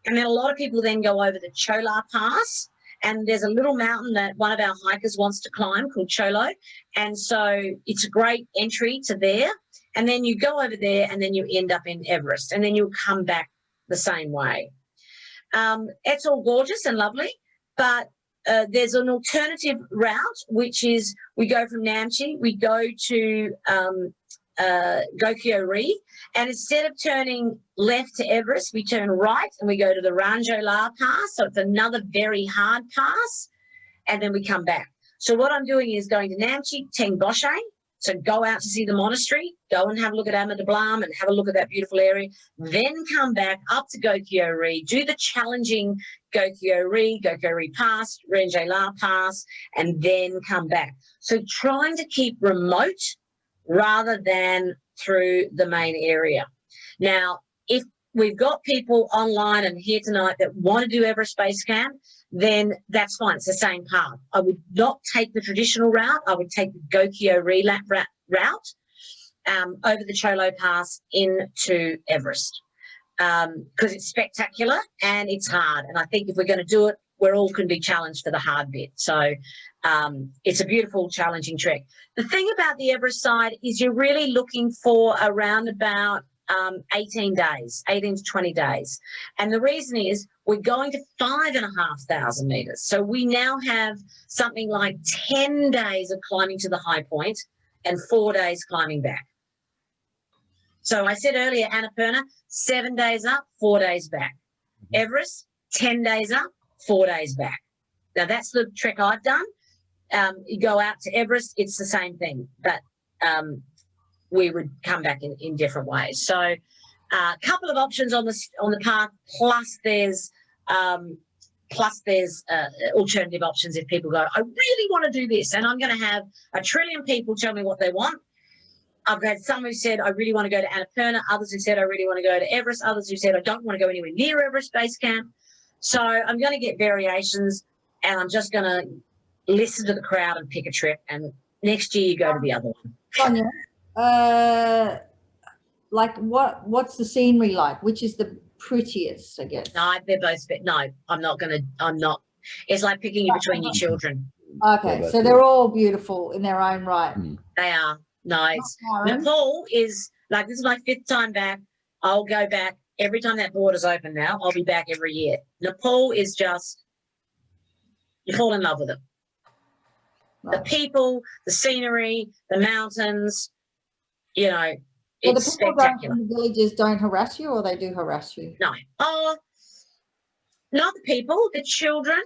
And then a lot of people then go over the Chola Pass, and there's a little mountain that one of our hikers wants to climb called Cholo. And so it's a great entry to there. And then you go over there and then you end up in Everest, and then you'll come back the same way. It's all gorgeous and lovely, but there's an alternative route, which is we go from Namche, we go to Gokyori, and instead of turning left to Everest, we turn right and we go to the Ranjola Pass. So it's another very hard pass, and then we come back. So what I'm doing is going to Namche, Tengboche, so go out to see the monastery, go and have a look at Ama Dablam and have a look at that beautiful area, then come back up to Gokyori, do the challenging Gokyori Pass, Ranjola Pass, and then come back. So trying to keep remote rather than through the main area. Now, if we've got people online and here tonight that want to do Everest Base Camp, then that's fine. It's the same path. I would not take the traditional route. I would take the Gokyori route over the Cholo Pass into Everest because it's spectacular and it's hard. And I think if we're going to do it, we're all going to be challenged for the hard bit. So it's a beautiful, challenging trek. The thing about the Everest side is you're really looking for around about 18 to 20 days. And the reason is we're going to 5,500 metres. So we now have something like 10 days of climbing to the high point and 4 days climbing back. So I said earlier, Annapurna, 7 days up, 4 days back. Everest, 10 days up, 4 days back. Now, that's the trek I've done. You go out to Everest, it's the same thing, but we would come back in different ways. So a couple of options on the path, plus there's alternative options if people go, I really want to do this, and I'm going to have 1 trillion people tell me what they want. I've had some who said, I really want to go to Annapurna, others who said, I really want to go to Everest, others who said, I don't want to go anywhere near Everest Base Camp. So I'm going to get variations, and I'm just going to listen to the crowd and pick a trip, and next year you go to the other one. Sonia, like what's the scenery like? Which is the prettiest, I guess? No, they're both, no, I'm not. It's like picking between your children. Okay, so they're all beautiful in their own right. They are. No, Nepal is like, this is my 5th time back. I'll go back every time that border's open now. I'll be back every year. Nepal is just, you fall in love with it. Right. The people, the scenery, the mountains, you know, it's the people spectacular. Going from the villages don't harass you, or they do harass you? No. Oh, not the people, the children.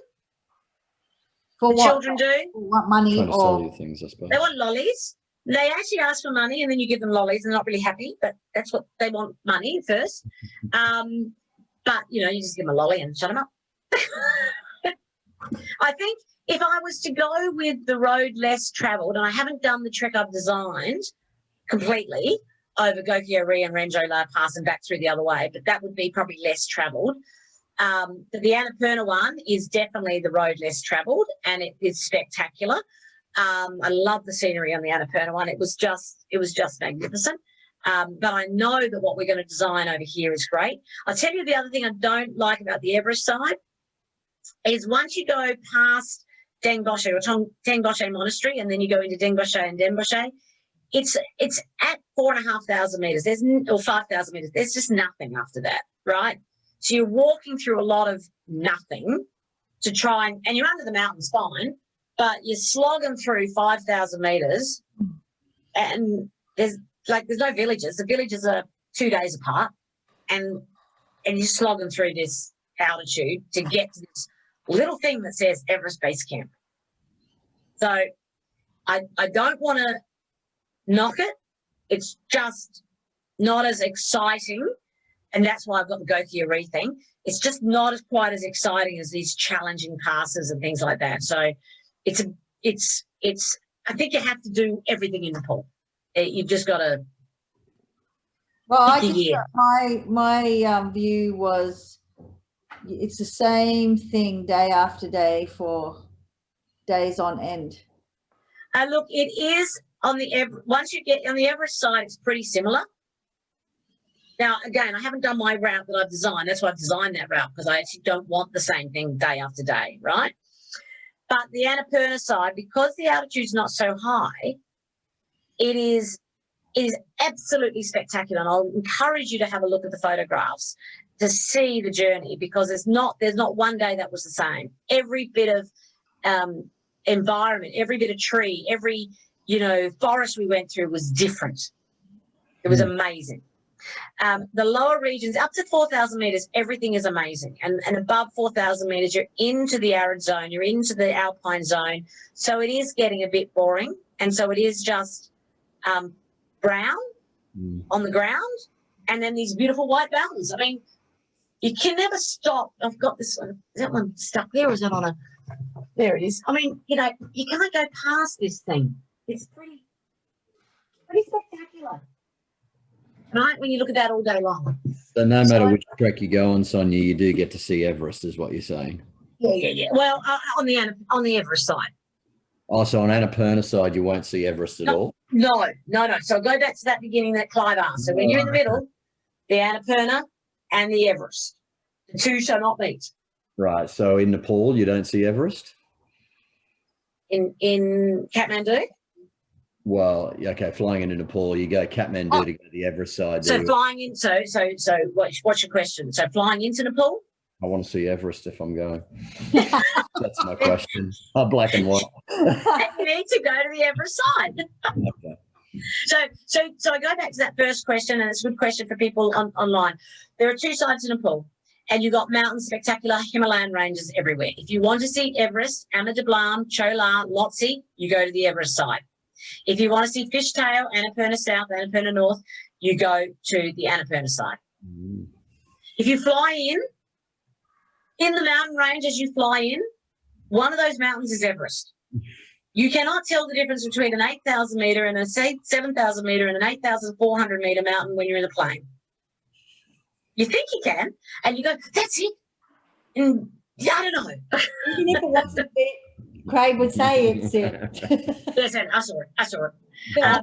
For The what? children do. What money Trying to sell or you things, I suppose. They want lollies. They actually ask for money and then you give them lollies and they're not really happy, but that's what they want, money first. But, you know, you just give them a lolly and shut them up. I think if I was to go with the road less travelled, and I haven't done the trek I've designed completely over Gokyori and Renjo La Pass and back through the other way, but that would be probably less travelled. But the Annapurna one is definitely the road less travelled and it is spectacular. I love the scenery on the Annapurna one. It was just magnificent. But I know that what we're going to design over here is great. I'll tell you the other thing I don't like about the Everest side is once you go past Dengboche or Tengboshe Monastery and then you go into Dengboche and Denboche, it's at 4,500 metres, or 5,000 metres. There's just nothing after that, right? So you're walking through a lot of nothing to try and you're under the mountains fine, but you're slogging through 5,000 metres and there's no villages. The villages are 2 days apart and you're slogging through this altitude to get to this little thing that says Everest Base Camp. So I don't want to knock it. It's just not as exciting. And that's why I've got the Gokyori thing. It's just not as quite as exciting as these challenging passes and things like that. So it's I think you have to do everything in Nepal. You've just got to. well, my view was it's the same thing day after day for days on end. Look, it is on once you get on the Everest side, it's pretty similar. Now, again, I haven't done my route that I've designed. That's why I've designed that route, because I actually don't want the same thing day after day, right? But the Annapurna side, because the altitude's not so high, it is absolutely spectacular. And I'll encourage you to have a look at the photographs to see the journey, because there's not one day that was the same. Every bit of environment, every bit of tree, every, forest we went through was different. It was amazing. The lower regions, up to 4,000 metres, everything is amazing. And above 4,000 metres, you're into the arid zone, you're into the alpine zone. So it is getting a bit boring. And so it is just brown on the ground and then these beautiful white mountains. I mean, you can never stop. I've got this one. Is that one stuck there or is it on a... There it is. I mean, you can't go past this thing. It's pretty spectacular. Right, when you look at that all day long. So no matter which trek you go on, Sonia, you do get to see Everest, is what you're saying. Yeah. Well, on the Everest side. Oh, so on Annapurna side, you won't see Everest at all? No. So go back to that beginning that Clive asked. So when you're in the middle, the Annapurna and the Everest, the two shall not meet. Right. So in Nepal, you don't see Everest? In Kathmandu? Well, okay, flying into Nepal, you go Kathmandu to go to the Everest side. So flying in, so what's your question? So flying into Nepal? I want to see Everest if I'm going. That's my question. Oh, black and white. You need to go to the Everest side. Okay. So I go back to that first question, and it's a good question for people online. There are two sides to Nepal, and you've got mountains, spectacular Himalayan ranges everywhere. If you want to see Everest, Amadablam, Chola, Lhotse, you go to the Everest side. If you want to see Fishtail, Annapurna South, Annapurna North, you go to the Annapurna side. If you fly in the mountain range as you fly in, one of those mountains is Everest. You cannot tell the difference between an 8,000 metre and a 7,000 metre and an 8,400 metre mountain when you're in the plane. You think you can, and you go, that's it. And I don't know. Even if it wasn't it, Craig would say it's it. Yes, I saw it.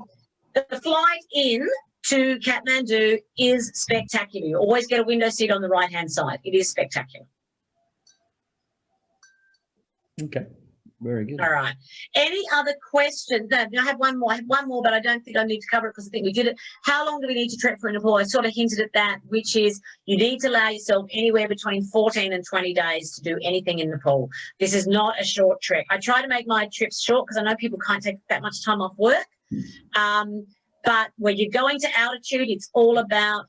The flight in to Kathmandu is spectacular. You always get a window seat on the right-hand side. It is spectacular. Okay, very good. All right. Any other questions? No, I have one more. But I don't think I need to cover it because I think we did it. How long do we need to trek for Nepal? I sort of hinted at that, which is you need to allow yourself anywhere between 14 and 20 days to do anything in Nepal. This is not a short trek. I try to make my trips short because I know people can't take that much time off work. But when you're going to altitude, it's all about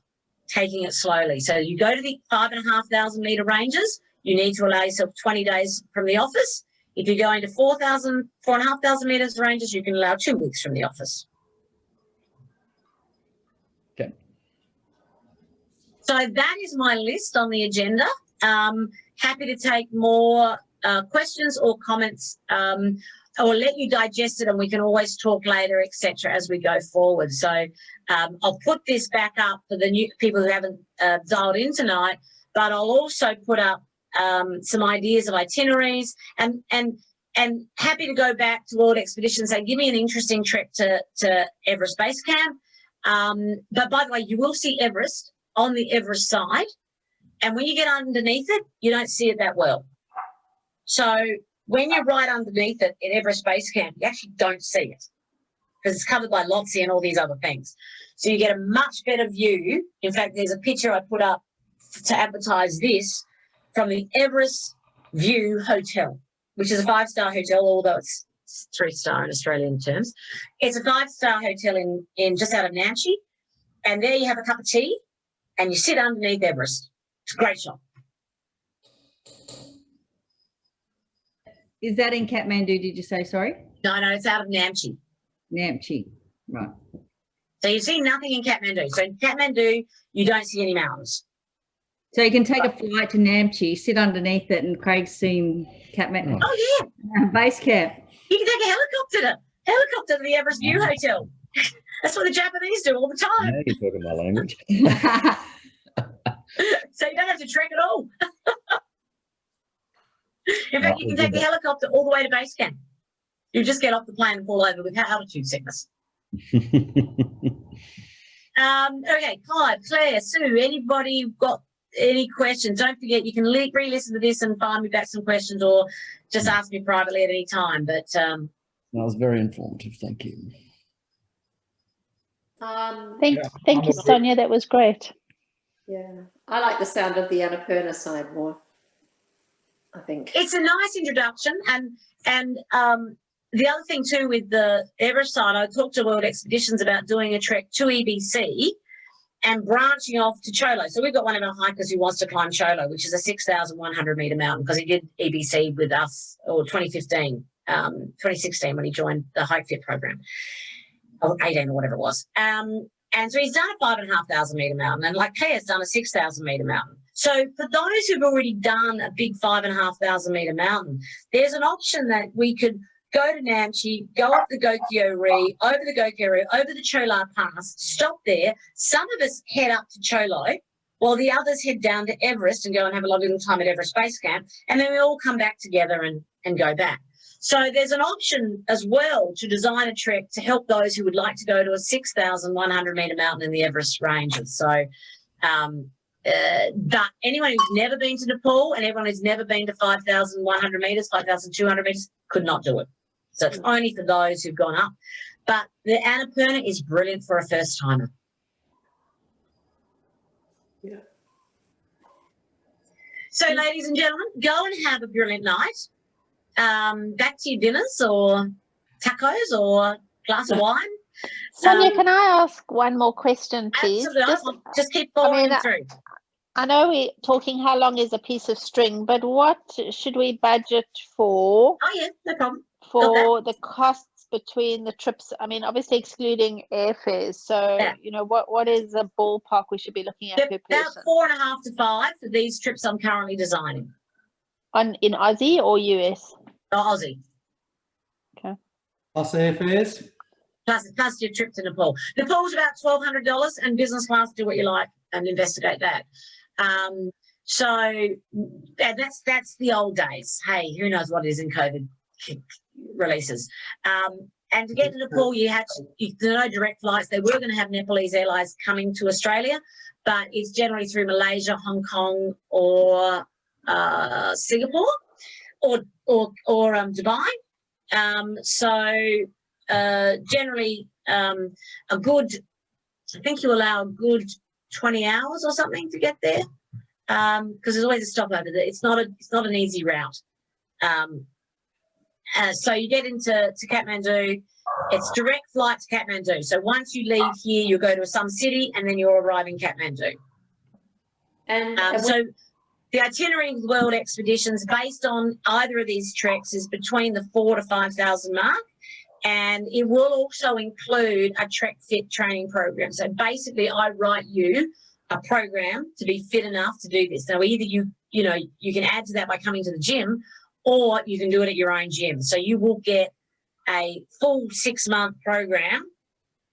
taking it slowly. So you go to the 5,500 metre ranges. You need to allow yourself 20 days from the office. If you're going to 4,500 metres ranges, you can allow 2 weeks from the office. Okay. So that is my list on the agenda. Happy to take more questions or comments, or let you digest it, and we can always talk later, etc., as we go forward. So I'll put this back up for the new people who haven't dialed in tonight, but I'll also put up some ideas of itineraries, and happy to go back to World Expeditions and give me an interesting trip to Everest Base Camp. But by the way, you will see Everest on the Everest side, and when you get underneath it, you don't see it that well. So when you're right underneath it in Everest Base Camp, you actually don't see it because it's covered by Lotsie and all these other things. So you get a much better view. In fact, there's a picture I put up to advertise this from the Everest View Hotel, which is a 5-star hotel, although it's 3-star in Australian terms. It's a 5-star hotel in just out of Namche, and there you have a cup of tea and you sit underneath Everest. It's a great shot. Is that in Kathmandu, did you say, sorry? No, it's out of Namche. Namche, right. So you see nothing in Kathmandu. So in Kathmandu, you don't see any mountains. So you can take a flight to Namche, sit underneath it, and Craig's seen Kathmandu. Oh, yeah. Base camp. You can take a helicopter to the Everest View Hotel. That's what the Japanese do all the time. Now you're talking my language. So you don't have to trek at all. In fact, you can take the helicopter all the way to base camp. You just get off the plane and fall over with altitude sickness. Okay, Clive, Claire, Sue, anybody got any questions? Don't forget, you can re-listen to this and find me back some questions, or just ask me privately at any time. But that was very informative. Thank you. Thank you, Sonia. That was great. Yeah, I like the sound of the Annapurna side more, I think. It's a nice introduction, and the other thing too with the Everest side, I talked to World Expeditions about doing a trek to EBC and branching off to Cholo. So we've got one of our hikers who wants to climb Cholo, which is a 6,100 metre mountain, because he did EBC with us, or 2016 when he joined the Hike Fit program, or 18 or whatever it was. And so he's done a 5,500 metre mountain, and like Claire's done a 6,000 metre mountain. So for those who've already done a big 5,500 metre mountain, there's an option that we could go to Namche, go up the Gokyo Ri, over the Chola Pass, stop there. Some of us head up to Cholo, while the others head down to Everest and go and have a lovely little time at Everest Base Camp, and then we all come back together and go back. So there's an option as well to design a trek to help those who would like to go to a 6,100 metre mountain in the Everest ranges. So but anyone who's never been to Nepal and everyone who's never been to 5,100 metres, 5,200 metres, could not do it. So it's only for those who've gone up. But the Annapurna is brilliant for a first-timer. Yeah. So, ladies and gentlemen, go and have a brilliant night. Back to your dinners or tacos or glass of wine. Sonia, can I ask one more question, please? Absolutely. Just keep following through. I know we're talking how long is a piece of string, but what should we budget for? Oh, yeah, no problem. For the costs between the trips? I mean, obviously excluding airfares. So, yeah, you know, what is a ballpark we should be looking at per person? About 4.5 to 5 for these trips I'm currently designing. In Aussie or US? Aussie. Okay. Plus airfares? Plus your trip to Nepal. Nepal's about $1,200, and business class, do what you like and investigate that. So that's the old days. Hey, who knows what it is in COVID releases. And to get to Nepal, there are no direct flights. They were going to have Nepalese Airlines coming to Australia, but it's generally through Malaysia, Hong Kong, or Singapore, or Dubai. Generally, a good, I think you allow a good 20 hours or something to get there, because there's always a stopover. It's not an easy route. So you get into Kathmandu. It's direct flight to Kathmandu. So once you leave here, you go to some city, and then you'll arrive in Kathmandu. And so The itinerary with World Expeditions based on either of these treks is between the 4,000 to 5,000 mark, and it will also include a Trek Fit training program. So basically, I write you a program to be fit enough to do this. Now, either you can add to that by coming to the gym, or you can do it at your own gym. So you will get a full 6-month program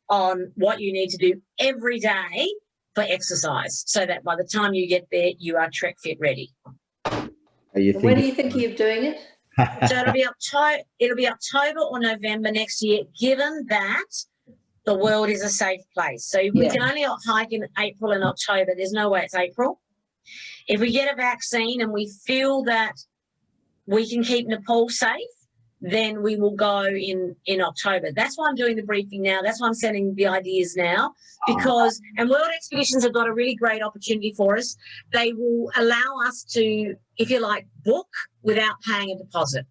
on what you need to do every day for exercise, so that by the time you get there, you are Trek Fit ready. When are you thinking of doing it? So it'll be October or November next year, given that the world is a safe place. So we can only hike in April and October. There's no way it's April. If we get a vaccine and we feel that we can keep Nepal safe, then we will go in October. That's why I'm doing the briefing now. That's why I'm sending the ideas now, because, and World Expeditions have got a really great opportunity for us. They will allow us to, if you like, book without paying a deposit.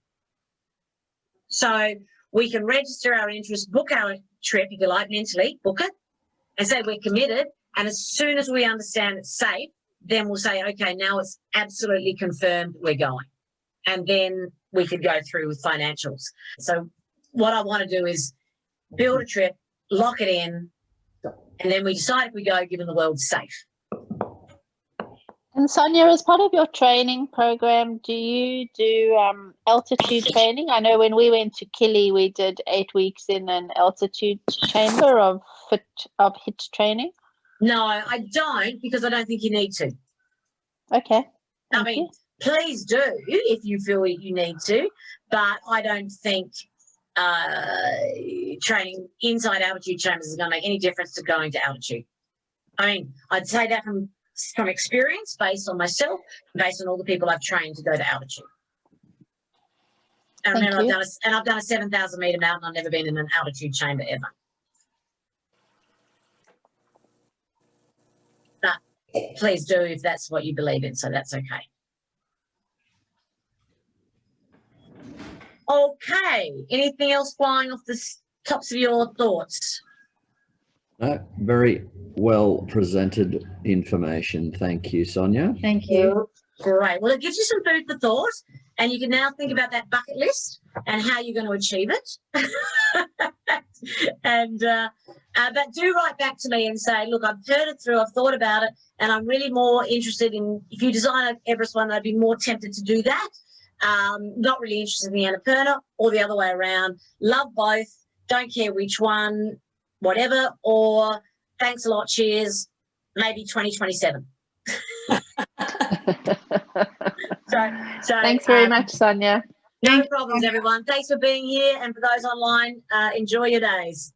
So we can register our interest, book our trip, if you like, mentally, book it, and say we're committed. And as soon as we understand it's safe, then we'll say, okay, now it's absolutely confirmed we're going. And then we could go through with financials. So what I want to do is build a trip, lock it in, and then we decide if we go, given the world's safe. And Sonia, as part of your training program, do you do altitude training? I know when we went to Kili, we did 8 weeks in an altitude chamber of HIIT training. No, I don't, because I don't think you need to. Okay. I mean, please do if you feel you need to, but I don't think training inside altitude chambers is going to make any difference to going to altitude. I mean, I'd say that from experience, based on myself, based on all the people I've trained to go to altitude. And remember, I've done a 7,000 metre mountain. I've never been in an altitude chamber ever. But please do if that's what you believe in, so that's okay. Okay, anything else flying off the tops of your thoughts? No, very well presented information. Thank you, Sonia. Thank you. Great. Well, it gives you some food for thought, and you can now think about that bucket list and how you're going to achieve it. And but do write back to me and say, look, I've heard it through, I've thought about it, and I'm really more interested in, if you design an Everest one, I'd be more tempted to do that. Not really interested in the Annapurna, or the other way around. Love both, don't care which one, whatever, or thanks a lot, cheers, maybe 2027. So thanks very much, Sonia. No problems, everyone. Thanks for being here, and for those online, enjoy your days.